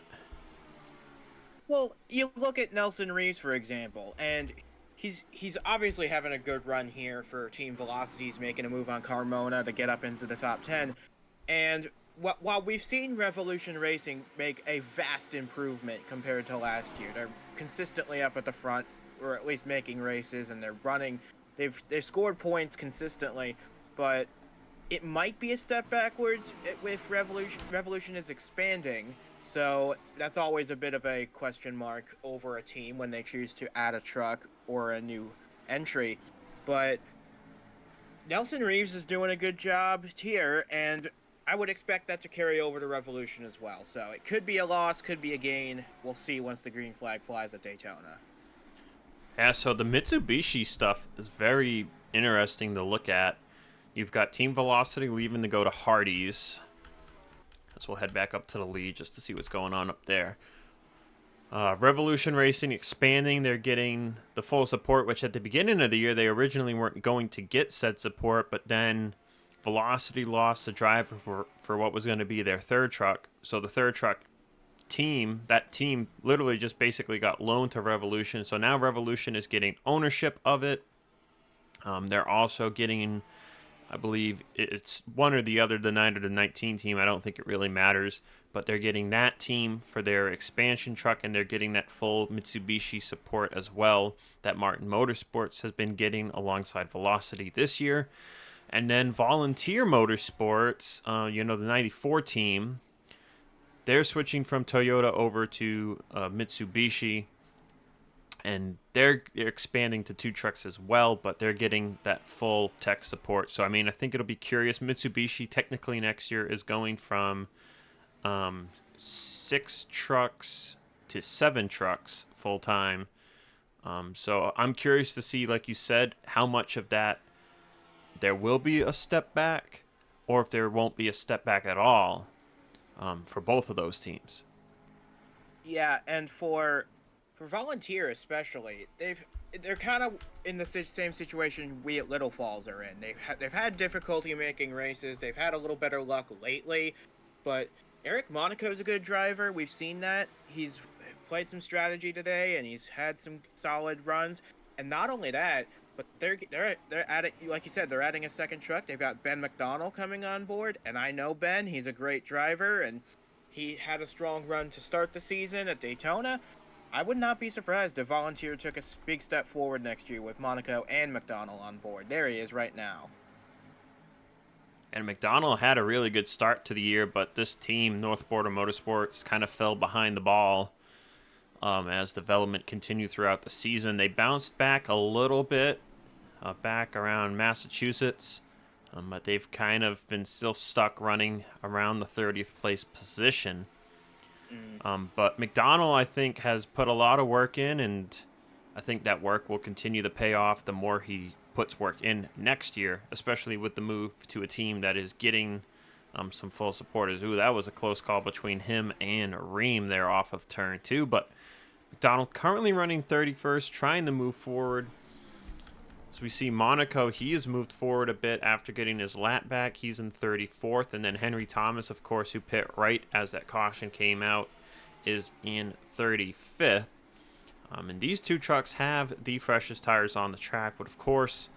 Well, you look at Nelson Reeves, for example, and he's obviously having a good run here for Team Velocity. He's making a move on Carmona to get up into the top 10. And while we've seen Revolution Racing make a vast improvement compared to last year, they're consistently up at the front, or at least making races, and they're running. They've scored points consistently, but it might be a step backwards with Revolution. Revolution is expanding, so that's always a bit of a question mark over a team when they choose to add a truck or a new entry. But Nelson Reeves is doing a good job here, and I would expect that to carry over to Revolution as well. So it could be a loss, could be a gain. We'll see once the green flag flies at Daytona. Yeah, so the Mitsubishi stuff is very interesting to look at. You've got Team Velocity leaving to go to Hardee's. So we'll head back up to the lead just to see what's going on up there. Revolution Racing expanding. They're getting the full support, which at the beginning of the year they originally weren't going to get said support, but then Velocity lost the driver for what was going to be their third truck. So the third truck team, that team literally just basically got loaned to Revolution. So now Revolution is getting ownership of it. They're also getting, I believe it's one or the other, the 9 or the 19 team. I don't think it really matters, but they're getting that team for their expansion truck, and they're getting that full Mitsubishi support as well that Martin Motorsports has been getting alongside Velocity this year. And then Volunteer Motorsports, the 94 team, they're switching from Toyota over to Mitsubishi. And they're expanding to 2 trucks as well, but they're getting that full tech support. So, I mean, I think it'll be curious. Mitsubishi technically next year is going from 6 trucks to 7 trucks full time. So I'm curious to see, like you said, how much of that there will be a step back or if there won't be a step back at all for both of those teams. Yeah, and for Volunteer especially, they're kind of in the same situation we at Little Falls are in. They've had difficulty making races. They've had a little better luck lately, but Eric Monaco's a good driver. We've seen that. He's played some strategy today, and he's had some solid runs. And not only that, but they're adding, like you said, they're adding a second truck. They've got Ben McDonald coming on board, and I know Ben. He's a great driver, and he had a strong run to start the season at Daytona. I would not be surprised if Volunteer took a big step forward next year with Monaco and McDonald on board. There he is right now. And McDonald had a really good start to the year, but this team, North Border Motorsports, kind of fell behind the ball as development continued throughout the season. They bounced back a little bit, back around Massachusetts, but they've kind of been still stuck running around the 30th place position. But McDonald, I think, has put a lot of work in, and I think that work will continue to pay off the more he puts work in next year, especially with the move to a team that is getting some full supporters. Ooh, that was a close call between him and Ream there off of turn 2, but McDonald currently running 31st, trying to move forward. So we see Monaco, he has moved forward a bit after getting his lap back. He's in 34th, and then Henry Thomas, of course, who pit right as that caution came out, is in 35th. And these two trucks have the freshest tires on the track, but of course,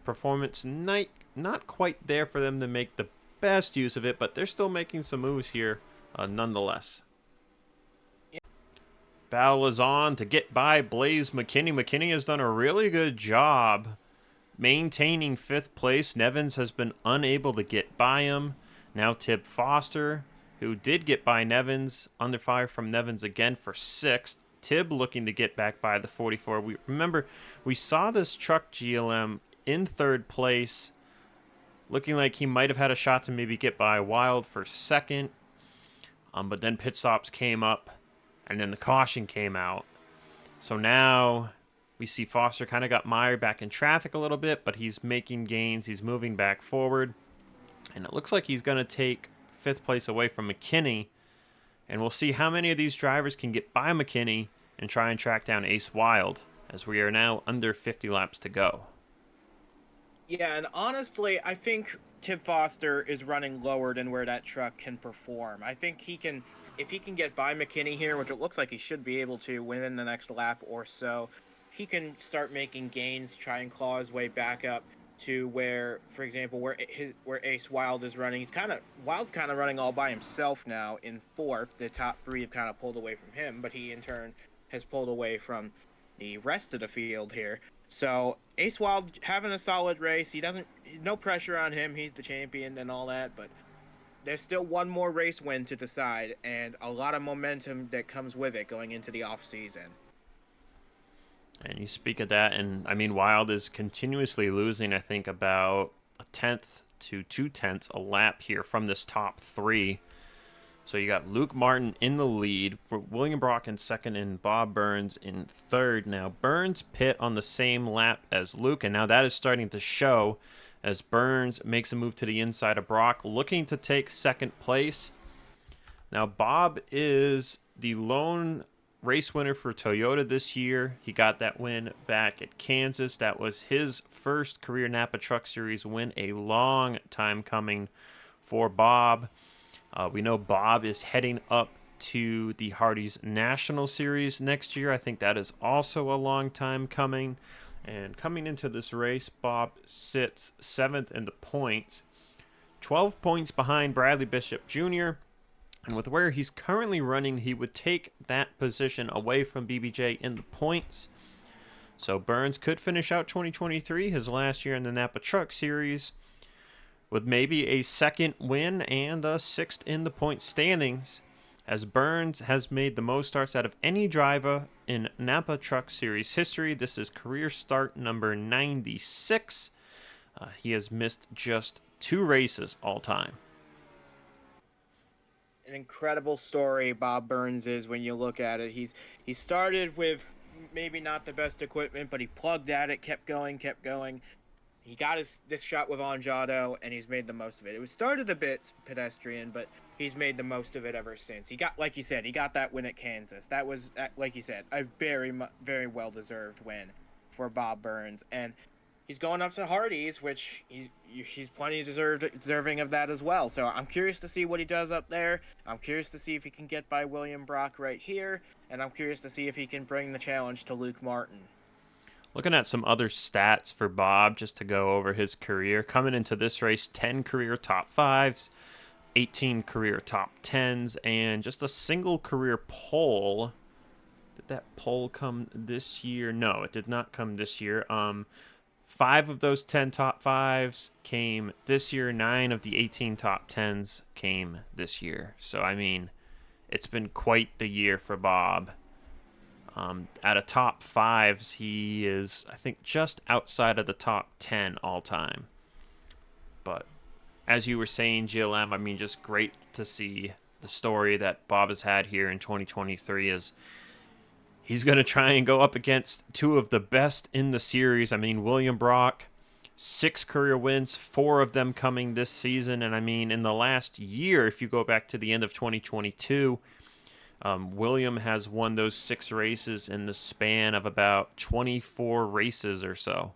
performance not quite there for them to make the best use of it, but they're still making some moves here nonetheless. Battle is on to get by Blaze McKinney. McKinney has done a really good job maintaining 5th place. Nevins has been unable to get by him. Now Tib Foster, who did get by Nevins, under fire from Nevins again for 6th. Tib looking to get back by the 44. We saw this truck GLM in 3rd place, looking like he might have had a shot to maybe get by Wild for 2nd. But then pit stops came up, and then the caution came out. So now we see Foster kind of got mired back in traffic a little bit, but he's making gains. He's moving back forward. And it looks like he's going to take 5th place away from McKinney. And we'll see how many of these drivers can get by McKinney and try and track down Ace Wild, as we are now under 50 laps to go. Yeah, and honestly, I think Tib Foster is running lower than where that truck can perform. I think he can, if he can get by McKinney here, which it looks like he should be able to within the next lap or so, he can start making gains, try and claw his way back up to where, for example, where Ace Wild is running. Wild's kind of running all by himself now in 4th. The top 3 have kind of pulled away from him, but he in turn has pulled away from the rest of the field here. So Ace Wild having a solid race. No pressure on him. He's the champion and all that, but there's still one more race win to decide, and a lot of momentum that comes with it going into the off season. And you speak of that, and I mean, Wild is continuously losing, I think, about 1/10 to 2/10 a lap here from this top 3. So you got Luke Martin in the lead, William Brock in 2nd, and Bob Burns in 3rd. Now, Burns pit on the same lap as Luke, and now that is starting to show as Burns makes a move to the inside of Brock, looking to take 2nd place. Now, Bob is the lone race winner for Toyota this year. He got that win back at Kansas. That was his first career Napa Truck Series win, a long time coming for Bob. We know Bob is heading up to the Hardee's National Series next year. I think that is also a long time coming. And coming into this race, Bob sits 7th in the points, 12 points behind Bradley Bishop Jr., and with where he's currently running, he would take that position away from BBJ in the points. So Burns could finish out 2023, his last year in the Napa Truck Series, with maybe a 2nd win and a 6th in the point standings, as Burns has made the most starts out of any driver in Napa Truck Series history. This is career start number 96. He has missed just 2 races all time. An incredible story Bob Burns is when you look at it. He started with maybe not the best equipment, but he plugged at it, kept going. He got this shot with Anjado, and he's made the most of it. It was started a bit pedestrian, but he's made the most of it ever since. He got, like you said, he got that win at Kansas. That was, like you said, a very, very well-deserved win for Bob Burns. And he's going up to Hardee's, which he's plenty deserving of that as well. So I'm curious to see what he does up there. I'm curious to see if he can get by William Brock right here, and I'm curious to see if he can bring the challenge to Luke Martin. Looking at some other stats for Bob, just to go over his career. Coming into this race, 10 career top 5s, 18 career top 10s, and just a single career pole. Did that pole come this year? No, it did not come this year. 5 of those 10 top 5s came this year. 9 of the 18 top 10s came this year. So, I mean, it's been quite the year for Bob. Out of top 5s, he is, I think, just outside of the top 10 all time. But as you were saying, GLM, I mean, just great to see the story that Bob has had here in 2023 is he's going to try and go up against 2 of the best in the series. I mean, William Brock, 6 career wins, 4 of them coming this season. And I mean, in the last year, if you go back to the end of 2022, William has won those 6 races in the span of about 24 races or so.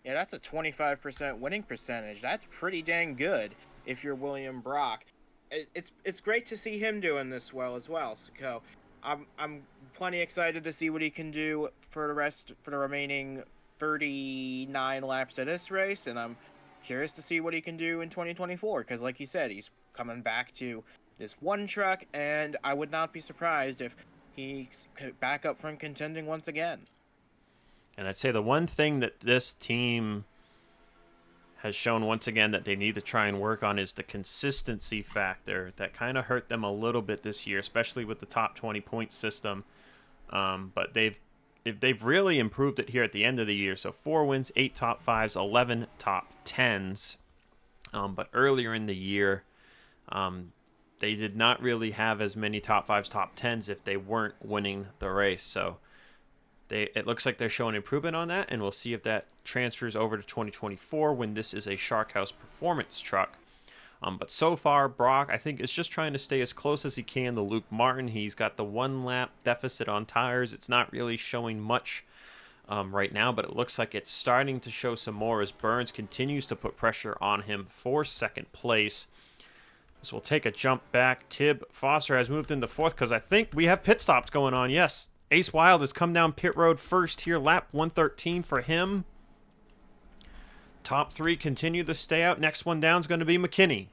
Yeah, that's a 25% winning percentage. That's pretty dang good if you're William Brock. It's great to see him doing this well as well. So I'm plenty excited to see what he can do for the remaining 39 laps of this race, and I'm curious to see what he can do in 2024 because, like you said, he's coming back to this one truck, and I would not be surprised if he's back up from contending once again. And I'd say the one thing that this team has shown once again that they need to try and work on is the consistency factor. That kind of hurt them a little bit this year, especially with the top 20 point system. But they've really improved it here at the end of the year. So 4 wins, 8 top 5s, 11 top 10s. But earlier in the year, they did not really have as many top 5s, top 10s if they weren't winning the race. So it looks like they're showing improvement on that, and we'll see if that transfers over to 2024 when this is a Shark House performance truck. But so far, Brock, I think, is just trying to stay as close as he can to Luke Martin. He's got the 1 lap deficit on tires. It's not really showing much right now, but it looks like it's starting to show some more as Burns continues to put pressure on him for second place. So we'll take a jump back. Tib Foster has moved into 4th because I think we have pit stops going on. Yes, Ace Wild has come down pit road first here. Lap 113 for him. Top 3 continue to stay out. Next one down is going to be McKinney.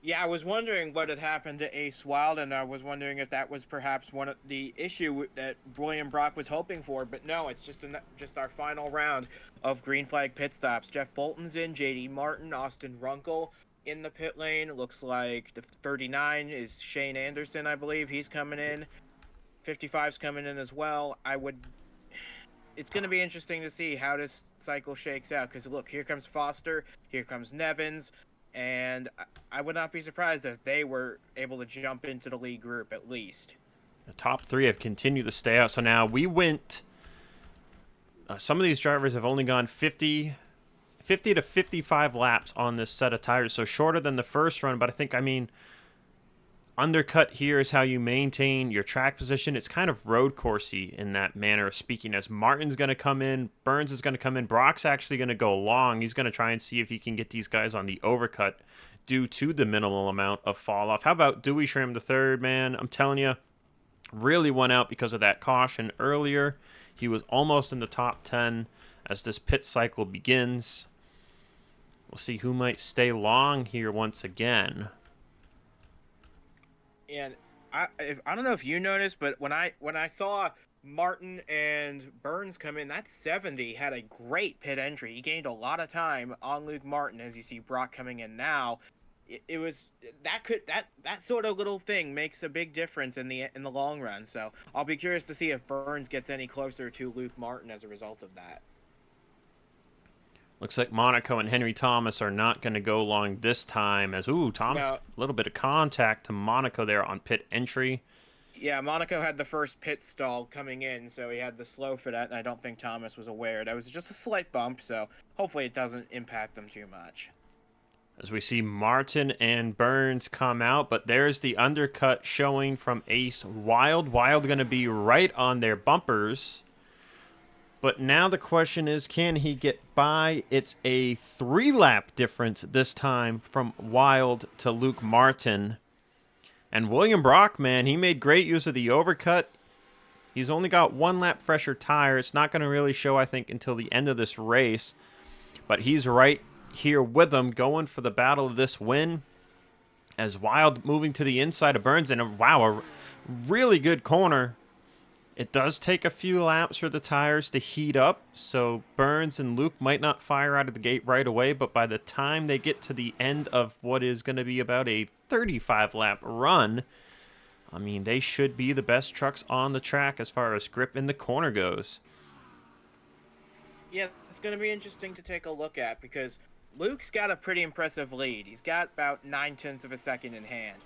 Yeah, I was wondering what had happened to Ace Wild, and I was wondering if that was perhaps one of the issue that William Brock was hoping for. But no, it's just our final round of green flag pit stops. Jeff Bolton's in, J.D. Martin, Austin Runkle in the pit lane. It looks like the 39 is Shane Anderson, I believe. He's coming in. 55's coming in as well. It's going to be interesting to see how this cycle shakes out. Because, look, here comes Foster. Here comes Nevins. And I would not be surprised if they were able to jump into the lead group at least. The top 3 have continued to stay out. So now we went... some of these drivers have only gone 50 to 55 laps on this set of tires, so shorter than the first run. But I think, I mean, undercut here is how you maintain your track position. It's kind of road coursey in that manner of speaking, as Martin's going to come in, Burns is going to come in, Brock's actually going to go long. He's going to try and see if he can get these guys on the overcut due to the minimal amount of fall off. How about Dewey Schramm the third, man? I'm telling you, really went out because of that caution earlier. He was almost in the top 10 as this pit cycle begins. We'll see who might stay long here once again. And I don't know if you noticed, but when I saw Martin and Burns come in, that 70 had a great pit entry. He gained a lot of time on Luke Martin. As you see Brock coming in now, it was that sort of little thing makes a big difference in the long run. So I'll be curious to see if Burns gets any closer to Luke Martin as a result of that. Looks like Monaco and Henry Thomas are not going to go long this time. As Thomas, a little bit of contact to Monaco there on pit entry. Yeah, Monaco had the first pit stall coming in, so he had the slow for that, and I don't think Thomas was aware. That was just a slight bump, so hopefully it doesn't impact them too much. As we see Martin and Burns come out, but there's the undercut showing from Ace Wild. Wild going to be right on their bumpers. But now the question is, can he get by? It's a 3-lap difference this time from Wild to Luke Martin. And William Brock, man, he made great use of the overcut. He's only got 1 lap fresher tire. It's not going to really show, I think, until the end of this race. But he's right here with them, going for the battle of this win. As Wild moving to the inside of Burns. And wow, a really good corner It does take a few laps for the tires to heat up, so Burns and Luke might not fire out of the gate right away, but by the time they get to the end of what is going to be about a 35-lap run, I mean, they should be the best trucks on the track as far as grip in the corner goes. Yeah, it's going to be interesting to take a look at because Luke's got a pretty impressive lead. He's got about 9/10 of a second in hand.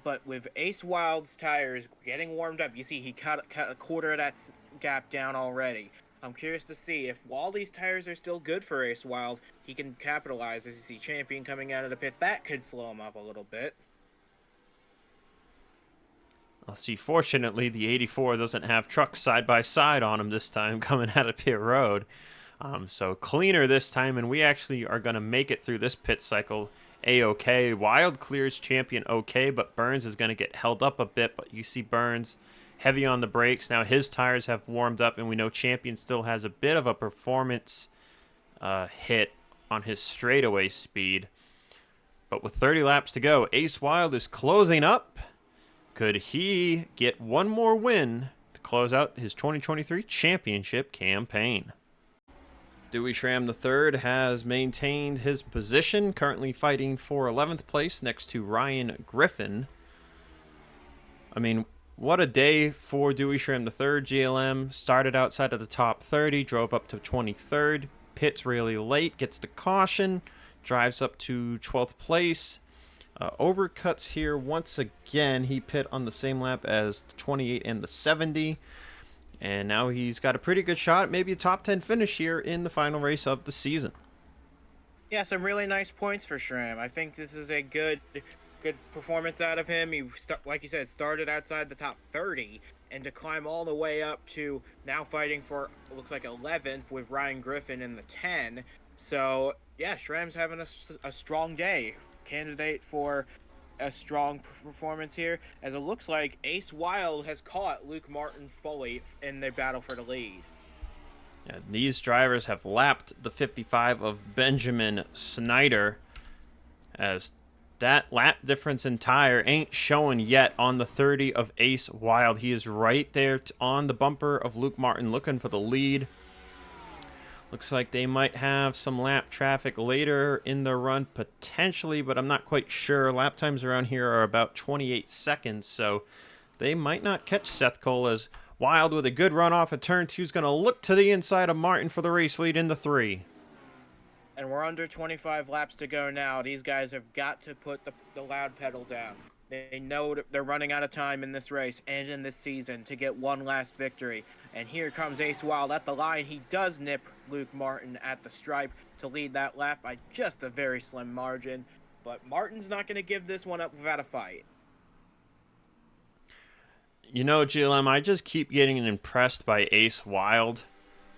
But with Ace Wild's tires getting warmed up, you see he cut a quarter of that gap down already. I'm curious to see if while these tires are still good for Ace Wild, he can capitalize as you see Champion coming out of the pits. That could slow him up a little bit. I'll see, fortunately, the 84 doesn't have trucks side by side on him this time coming out of pit road. So cleaner this time, and we actually are going to make it through this pit cycle a-okay. Wild clears Champion okay, but Burns is going to get held up a bit, but you see Burns heavy on the brakes. Now his tires have warmed up, and we know Champion still has a bit of a performance hit on his straightaway speed. But with 30 laps to go, Ace Wild is closing up. Could he get one more win to close out his 2023 championship campaign? Dewey Schramm III has maintained his position, currently fighting for 11th place next to Ryan Griffin. I mean, what a day for Dewey Schramm III. GLM started outside of the top 30, drove up to 23rd, pits really late, gets the caution, drives up to 12th place. Overcuts here once again. He pit on the same lap as the 28 and the 70. And now he's got a pretty good shot at maybe a top 10 finish here in the final race of the season. Yeah, some really nice points for Schramm. I think this is a good performance out of him. He, like you said, started outside the top 30, and to climb all the way up to now fighting for, looks like 11th with Ryan Griffin in the 10. So, yeah, Schramm's having a strong day. Candidate for a strong performance here, as it looks like Ace Wild has caught Luke Martin fully in their battle for the lead. Yeah, these drivers have lapped the 55 of Benjamin Snyder, as that lap difference in tire ain't showing yet on the 30 of Ace Wild. He is right there on the bumper of Luke Martin looking for the lead. Looks like they might have some lap traffic later in the run, potentially, but I'm not quite sure. Lap times around here are about 28 seconds, so they might not catch Seth Cole, as Wild with a good run off of turn 2 is going to look to the inside of Martin for the race lead in the 3. And we're under 25 laps to go now. These guys have got to put the loud pedal down. They know that they're running out of time in this race and in this season to get one last victory. And here comes Ace Wild at the line. He does nip Luke Martin at the stripe to lead that lap by just a very slim margin. But Martin's not going to give this one up without a fight. You know, GLM, I just keep getting impressed by Ace Wild.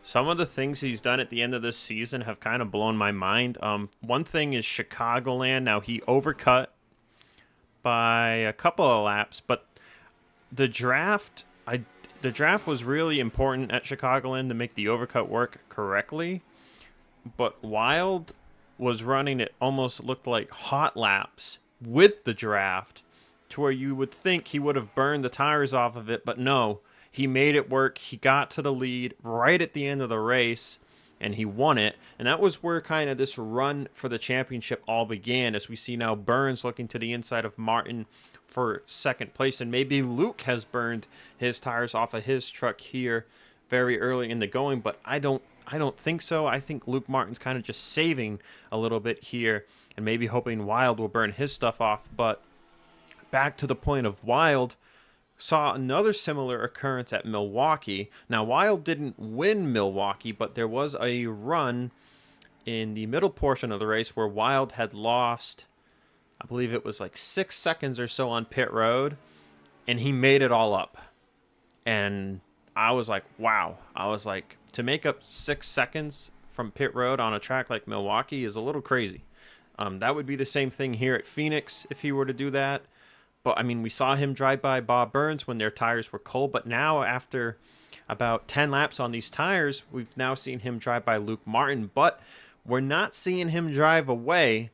Some of the things he's done at the end of this season have kind of blown my mind. One thing is Chicagoland. Now, he overcut by a couple of laps, but the draft was really important at Chicagoland to make the overcut work correctly. But Wild was running, it almost looked like hot laps with the draft, to where you would think he would have burned the tires off of it, but no, he made it work. He got to the lead right at the end of the race, and he won it. And that was where kind of this run for the championship all began, as we see now Burns looking to the inside of Martin for second place. And maybe Luke has burned his tires off of his truck here very early in the going, but I don't think so. I think Luke Martin's kind of just saving a little bit here and maybe hoping Wild will burn his stuff off. But back to the point of Wild, saw another similar occurrence at Milwaukee. Now, Wild didn't win Milwaukee, but there was a run in the middle portion of the race where Wild had lost, I believe it was like 6 seconds or so on pit road, and he made it all up. And I was like, wow. I was like, to make up 6 seconds from pit road on a track like Milwaukee is a little crazy. That would be the same thing here at Phoenix if he were to do that. But, I mean, we saw him drive by Bob Burns when their tires were cold. But now, after about 10 laps on these tires, we've now seen him drive by Luke Martin. But we're not seeing him drive away.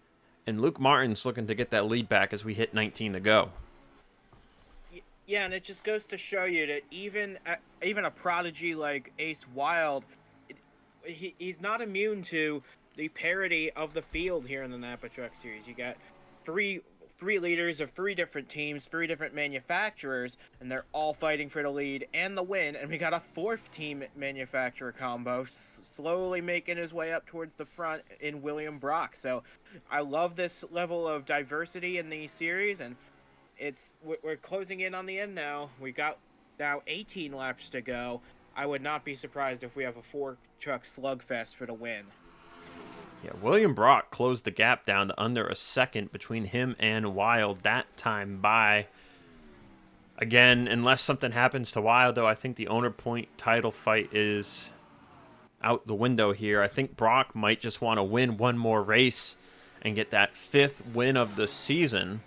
And Luke Martin's looking to get that lead back as we hit 19 to go. Yeah, and it just goes to show you that even a prodigy like Ace Wild, he's not immune to the parity of the field here in the Napa Truck Series. You got three three leaders of three different teams, three different manufacturers, and they're all fighting for the lead and the win. And we got a fourth team manufacturer combo slowly making his way up towards the front in William Brock. So I love this level of diversity in the series, and we're closing in on the end now. We got now 18 laps to go. I would not be surprised if we have a four truck slugfest for the win. Yeah, William Brock closed the gap down to under a second between him and Wild that time by. Again, unless something happens to Wild, though, I think the owner point title fight is out the window here. I think Brock might just want to win one more race and get that 5th win of the season.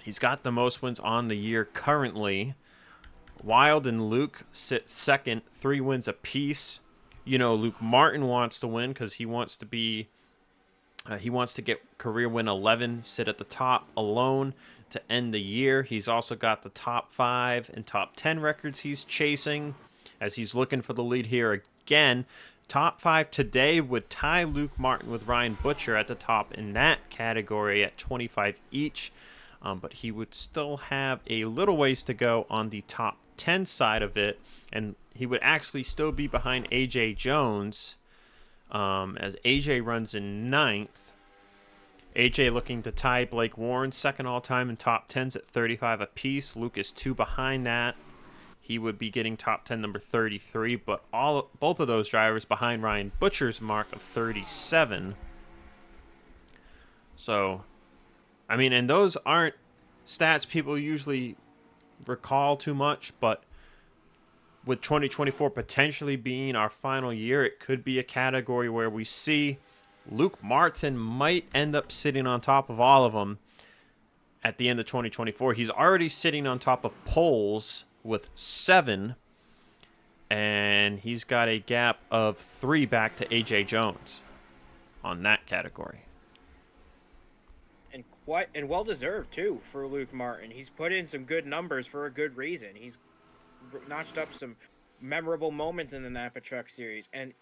He's got the most wins on the year currently. Wild and Luke sit second, 3 wins apiece. You know, Luke Martin wants to win because he wants to be, he wants to get career win 11, sit at the top alone to end the year. He's also got the top 5 and top 10 records he's chasing as he's looking for the lead here again. Top 5 today would tie Luke Martin with Ryan Butcher at the top in that category at 25 each. But he would still have a little ways to go on the top 10 side of it, and he would actually still be behind AJ Jones as AJ runs in 9th. AJ looking to tie Blake Warren second all-time in top 10s at 35 apiece. Luke is 2 behind that. He would be getting top 10 number 33, but both of those drivers behind Ryan Butcher's mark of 37. So, I mean, and those aren't stats people usually recall too much, but with 2024 potentially being our final year, it could be a category where we see Luke Martin might end up sitting on top of all of them at the end of 2024. He's already sitting on top of poles with 7, and he's got a gap of 3 back to AJ Jones on that category. And well deserved too for Luke Martin. He's put in some good numbers for a good reason. He's notched up some memorable moments in the Napa Truck Series, and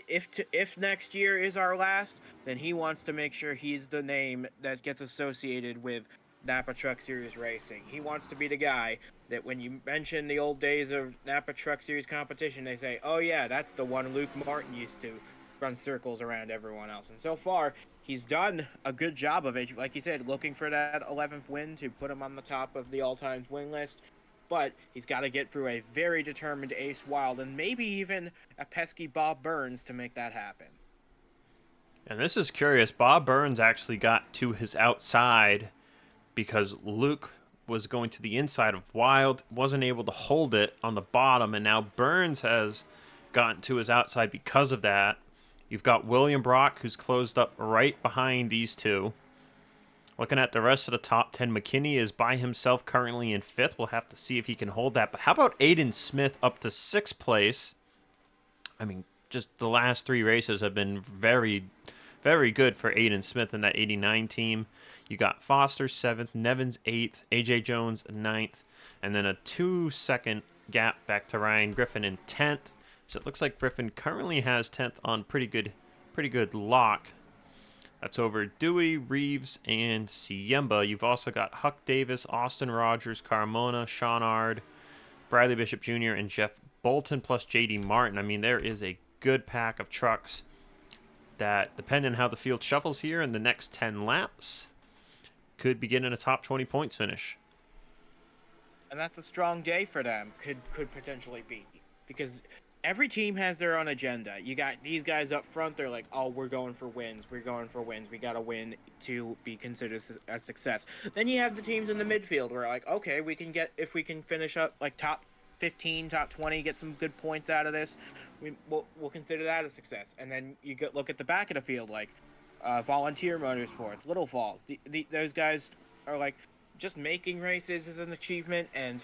if next year is our last, then he wants to make sure he's the name that gets associated with Napa Truck Series racing. He wants to be the guy that when you mention the old days of Napa Truck Series competition, they say, "Oh yeah, that's the one Luke Martin used to run circles around everyone else." And so far, he's done a good job of it. Like you said, looking for that 11th win to put him on the top of the all-time win list. But he's got to get through a very determined Ace Wild and maybe even a pesky Bob Burns to make that happen. And this is curious. Bob Burns actually got to his outside because Luke was going to the inside of Wild, wasn't able to hold it on the bottom, and now Burns has gotten to his outside because of that. You've got William Brock, who's closed up right behind these two. Looking at the rest of the top 10, McKinney is by himself currently in 5th. We'll have to see if he can hold that. But how about Aiden Smith up to 6th place? I mean, just the last 3 races have been very, very good for Aiden Smith and that 89 team. You got Foster 7th, Nevins 8th, AJ Jones 9th, and then a 2-second gap back to Ryan Griffin in 10th. So it looks like Griffin currently has 10th on pretty good lock. That's over Dewey, Reeves, and Siemba. You've also got Huck Davis, Austin Rogers, Carmona, Shawnard, Bradley Bishop Jr., and Jeff Bolton, plus J.D. Martin. I mean, there is a good pack of trucks that, depending on how the field shuffles here in the next 10 laps, could begin in a top 20 points finish. And that's a strong day for them, could potentially be. Because every team has their own agenda. You got these guys up front, they're like, "Oh, we're going for wins. We're going for wins. We got to win to be considered a success." Then you have the teams in the midfield where like, "Okay, if we can finish up like top 15, top 20, get some good points out of this, we'll consider that a success." And then you look at the back of the field like Volunteer Motorsports, Little Falls. Those guys are like, just making races is an achievement, and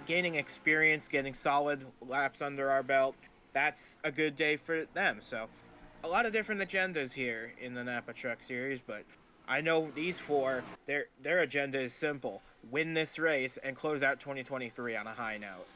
gaining experience, getting solid laps under our belt, that's a good day for them. So a lot of different agendas here in the Napa Truck Series, but I know these four, their agenda is simple: win this race and close out 2023 on a high note.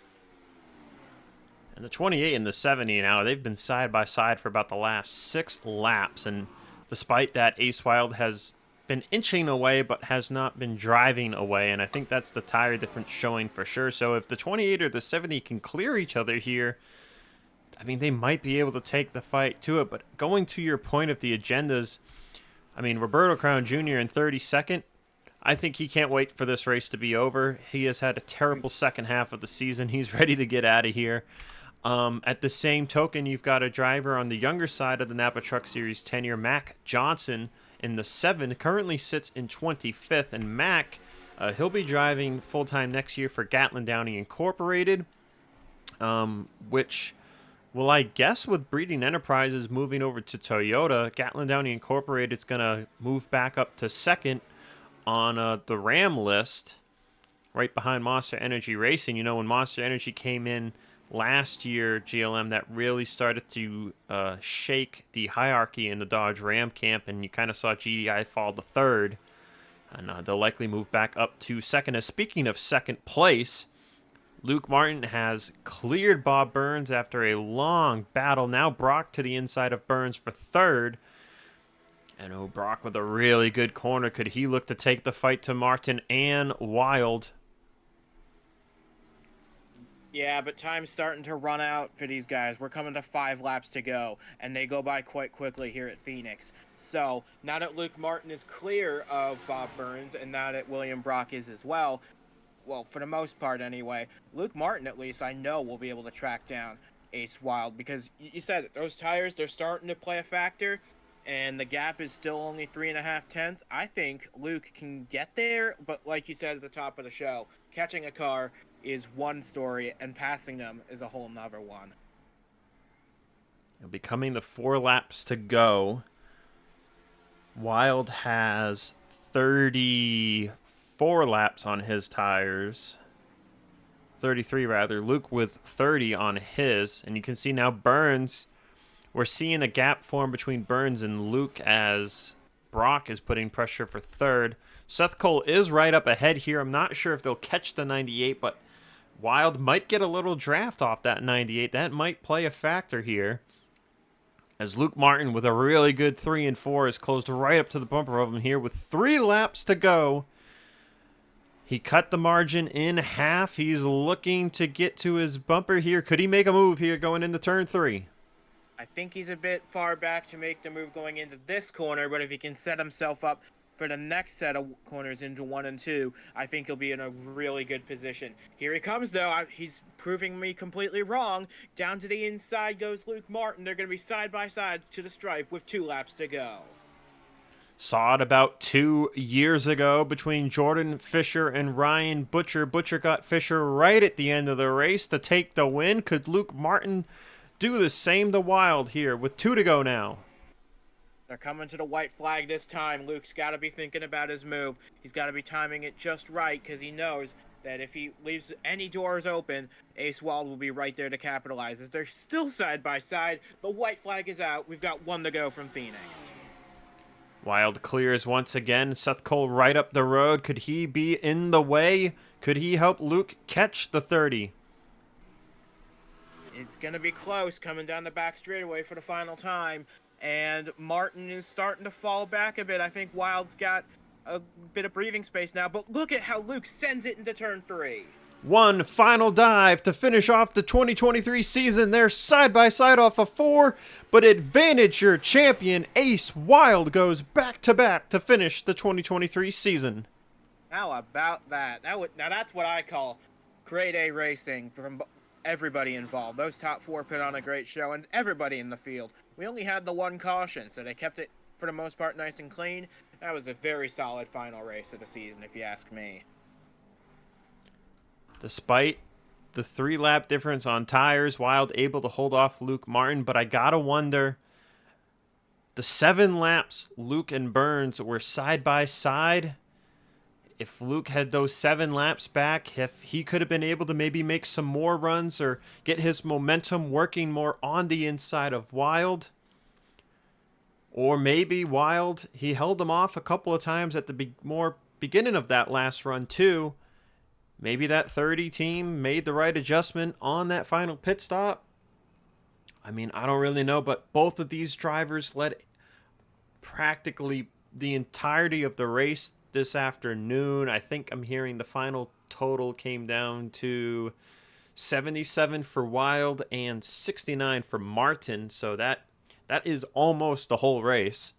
And the 28 and the 70 now, they've been side by side for about the last 6 laps. And despite that, Ace Wild has been inching away but has not been driving away. And I think that's the tire difference showing for sure. So if the 28 or the 70 can clear each other here, I mean, they might be able to take the fight to it. But going to your point of the agendas, I mean, Roberto Crown Jr. in 32nd, I think he can't wait for this race to be over. He has had a terrible second half of the season. He's ready to get out of here. At the same token, you've got a driver on the younger side of the Napa Truck Series tenure, Mac Johnson, in the 7, currently sits in 25th. And Mac, he'll be driving full-time next year for Gatlin Downing Incorporated, which, well, I guess with Breeding Enterprises moving over to Toyota, Gatlin Downing Incorporated is going to move back up to 2nd on the Ram list, right behind Monster Energy Racing. You know, when Monster Energy came in last year, GLM, that really started to shake the hierarchy in the Dodge Ram camp, and you kind of saw GDI fall to 3rd, and they'll likely move back up to 2nd. Speaking of 2nd place, Luke Martin has cleared Bob Burns after a long battle. Now Brock to the inside of Burns for 3rd. And Brock with a really good corner. Could he look to take the fight to Martin and Wild? Yeah, but time's starting to run out for these guys. We're coming to 5 laps to go, and they go by quite quickly here at Phoenix. So, now that Luke Martin is clear of Bob Burns, and now that William Brock is as well, for the most part anyway, Luke Martin, at least, I know will be able to track down Ace Wild, because you said it, those tires, they're starting to play a factor, and the gap is still only 3.5 tenths. I think Luke can get there, but like you said at the top of the show, catching a car is one story, and passing them is a whole nother one. It'll be coming to 4 laps to go. Wild has 34 laps on his tires. 33 rather. Luke with 30 on his. And you can see now Burns, we're seeing a gap form between Burns and Luke as Brock is putting pressure for 3rd. Seth Cole is right up ahead here. I'm not sure if they'll catch the 98, but Wild might get a little draft off that 98. That might play a factor here, as Luke Martin with a really good 3 and 4 is closed right up to the bumper of him here with 3 laps to go. He cut the margin in half. He's looking to get to his bumper here. Could he make a move here going into turn 3? I think he's a bit far back to make the move going into this corner, but if he can set himself up for the next set of corners into 1 and 2, I think he'll be in a really good position. Here he comes, though. He's proving me completely wrong. Down to the inside goes Luke Martin. They're going to be side by side to the stripe with 2 laps to go. Saw it about 2 years ago between Jordan Fisher and Ryan Butcher. Butcher got Fisher right at the end of the race to take the win. Could Luke Martin do the same to Wild here with 2 to go now? They're coming to the white flag this time. Luke's got to be thinking about his move. He's got to be timing it just right, because he knows that if he leaves any doors open, Ace Wild will be right there to capitalize. As they're still side by side, the white flag is out. We've got 1 to go from Phoenix. Wild clears once again. Seth Cole right up the road. Could he be in the way? Could he help Luke catch the 30? It's going to be close coming down the back straightaway for the final time. And Martin is starting to fall back a bit. I think Wild's got a bit of breathing space now. But look at how Luke sends it into turn 3. One final dive to finish off the 2023 season. They're side by side off of 4, but advantage your champion Ace Wild goes back to finish the 2023 season. How about that? Now that's what I call grade A racing from everybody involved. Those top 4 put on a great show, and everybody in the field. We only had the 1 caution, so they kept it for the most part nice and clean. That was a very solid final race of the season, if you ask me. Despite the 3-lap difference on tires, Wild able to hold off Luke Martin, but I gotta wonder, the 7 laps Luke and Burns were side by side. If Luke had those 7 laps back, if he could have been able to maybe make some more runs or get his momentum working more on the inside of Wild. Or maybe Wild, he held him off a couple of times at the beginning of that last run too. Maybe that 30 team made the right adjustment on that final pit stop. I mean, I don't really know, but both of these drivers led practically the entirety of the race this afternoon. I think I'm hearing the final total came down to 77 for Wild and 69 for Martin. So that is almost the whole race.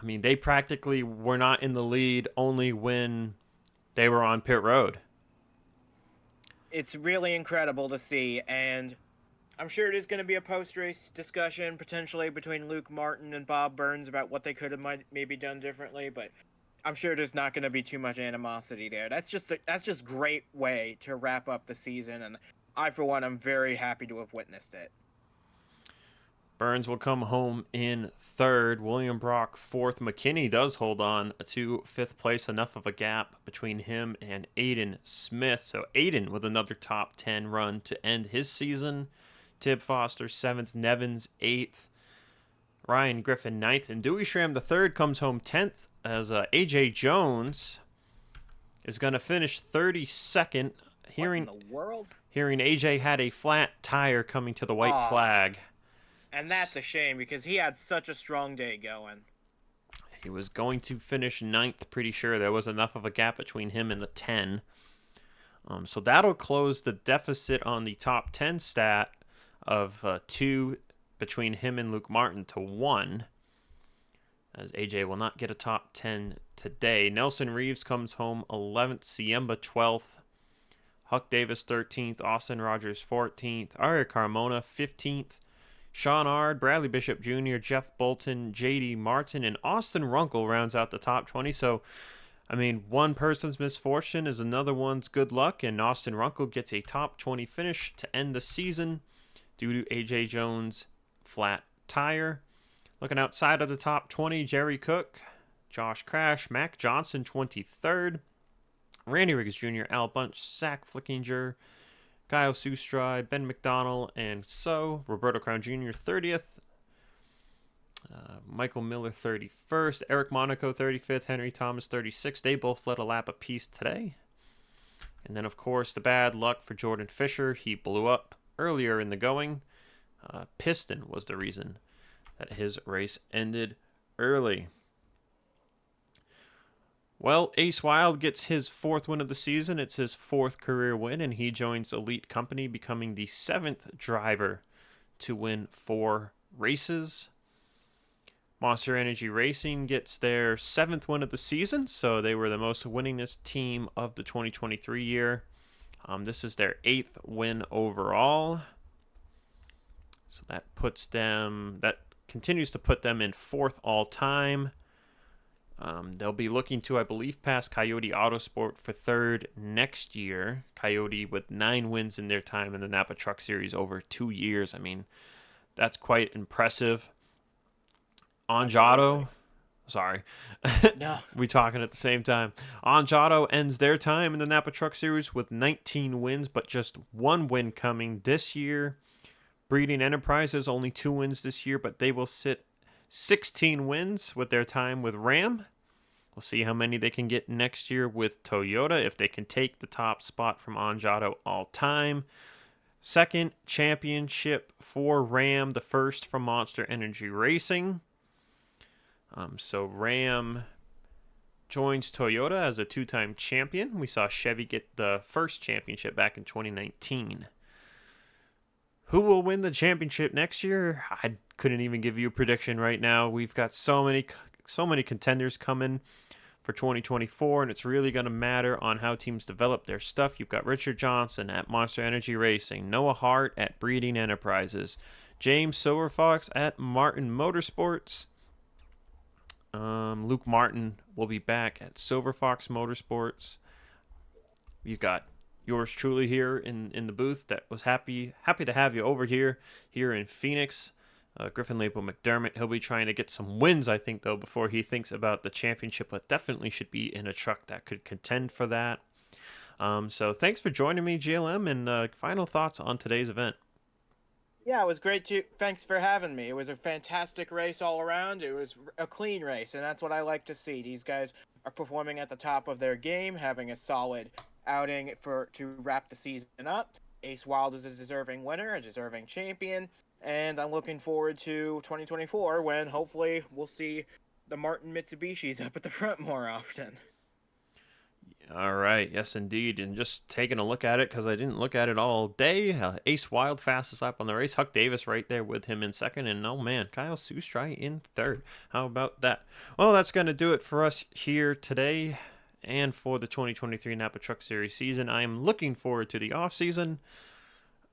I mean, they practically were not in the lead only when they were on pit road. It's really incredible to see, and I'm sure there's going to be a post-race discussion potentially between Luke Martin and Bob Burns about what they could have maybe done differently, but I'm sure there's not going to be too much animosity there. That's just great way to wrap up the season, and I, for one, am very happy to have witnessed it. Burns will come home in third. William Brock fourth. McKinney does hold on to fifth place. Enough of a gap between him and Aiden Smith. So Aiden with another top 10 run to end his season. Tib Foster 7th. Nevins 8th. Ryan Griffin 9th. And Dewey Schramm the third comes home 10th as A.J. Jones is going to finish 32nd. What in the world? Hearing A.J. had a flat tire coming to the white flag. And that's a shame because he had such a strong day going. He was going to finish 9th, pretty sure. There was enough of a gap between him and the 10. So that'll close the deficit on the top 10 stat of 2 between him and Luke Martin to 1. As AJ will not get a top 10 today. Nelson Reeves comes home 11th. Siemba 12th. Huck Davis 13th. Austin Rogers 14th. Aria Carmona 15th. Sean Ard, Bradley Bishop Jr., Jeff Bolton, J.D. Martin, and Austin Runkle rounds out the top 20. So, I mean, one person's misfortune is another one's good luck, and Austin Runkle gets a top 20 finish to end the season due to A.J. Jones' flat tire. Looking outside of the top 20, Jerry Cook, Josh Crash, Mac Johnson 23rd, Randy Riggs Jr., Al Bunch, Zach Flickinger, Kyle Sustry, Ben McDonald, and Roberto Crown Jr. 30th. Michael Miller 31st. Eric Monaco 35th. Henry Thomas 36th. They both led a lap apiece today. And then, of course, the bad luck for Jordan Fisher. He blew up earlier in the going. Piston was the reason that his race ended early. Well, Ace Wild gets his 4th win of the season. It's his 4th career win, and he joins Elite Company, becoming the 7th driver to win 4 races. Monster Energy Racing gets their 7th win of the season, so they were the most winningest team of the 2023 year. This is their 8th win overall. So that continues to put them in 4th all time. They'll be looking to, I believe, pass Coyote Autosport for 3rd next year. Coyote with 9 wins in their time in the Napa Truck Series over 2 years. I mean, that's quite impressive. Anjato, sorry. No. We talking at the same time. Anjato ends their time in the Napa Truck Series with 19 wins, but just 1 win coming this year. Breeding Enterprises, only 2 wins this year, but they will sit 16 wins with their time with Ram. We'll see how many they can get next year with Toyota, if they can take the top spot from Anjato all time. 2nd championship for Ram, the 1st from Monster Energy Racing. So Ram joins Toyota as a 2-time champion. We saw Chevy get the 1st championship back in 2019. Who will win the championship next year? I couldn't even give you a prediction right now. We've got so many contenders coming for 2024, and it's really going to matter on how teams develop their stuff. You've got Richard Johnson at Monster Energy Racing, Noah Hart at Breeding Enterprises, James Silverfox at Martin Motorsports. Luke Martin will be back at Silverfox Motorsports. You've got yours truly here in the booth that was happy to have you over here in Phoenix. Griffin Lapel McDermott, he'll be trying to get some wins, I think, though, before he thinks about the championship, but definitely should be in a truck that could contend for that. So thanks for joining me, GLM, and final thoughts on today's event. Yeah, it was great to. Thanks for having me. It was a fantastic race all around. It was a clean race, and that's what I like to see. These guys are performing at the top of their game, having a solid outing for to wrap the season up. Ace Wild is a deserving winner, a deserving champion, and I'm looking forward to 2024 when hopefully we'll see the Martin Mitsubishis up at the front more often. All right, yes, indeed. And just taking a look at it, because I didn't look at it all day. Ace Wild, fastest lap on the race. Huck Davis right there with him in second. And oh man, Kyle Sustry in third. How about that? Well, that's going to do it for us here today and for the 2023 Napa Truck Series season. I am looking forward to the off season.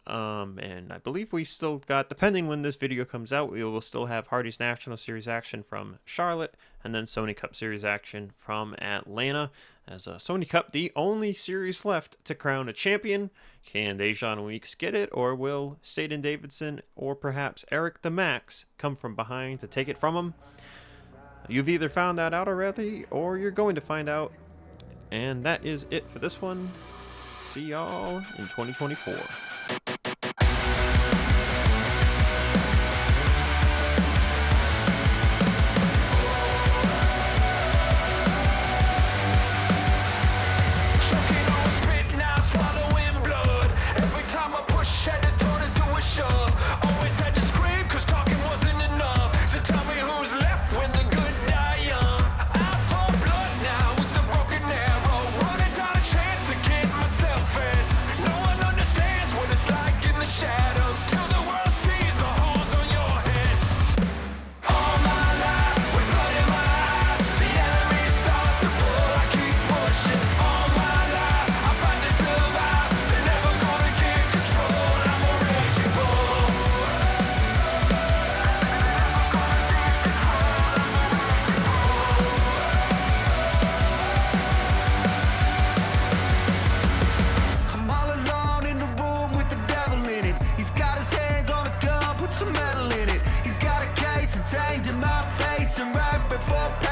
And I believe we still got, depending when this video comes out, we will still have Hardy's National Series action from Charlotte, and then Sony Cup Series action from Atlanta. As Sony Cup, the only series left to crown a champion. Can Dejan Weeks get it, or will Saden Davidson or perhaps Eric the Max come from behind to take it from him? You've either found that out already, or you're going to find out. And that is it for this one. See y'all in 2024. Some metal in it. He's got a case and tagged in my face, and right before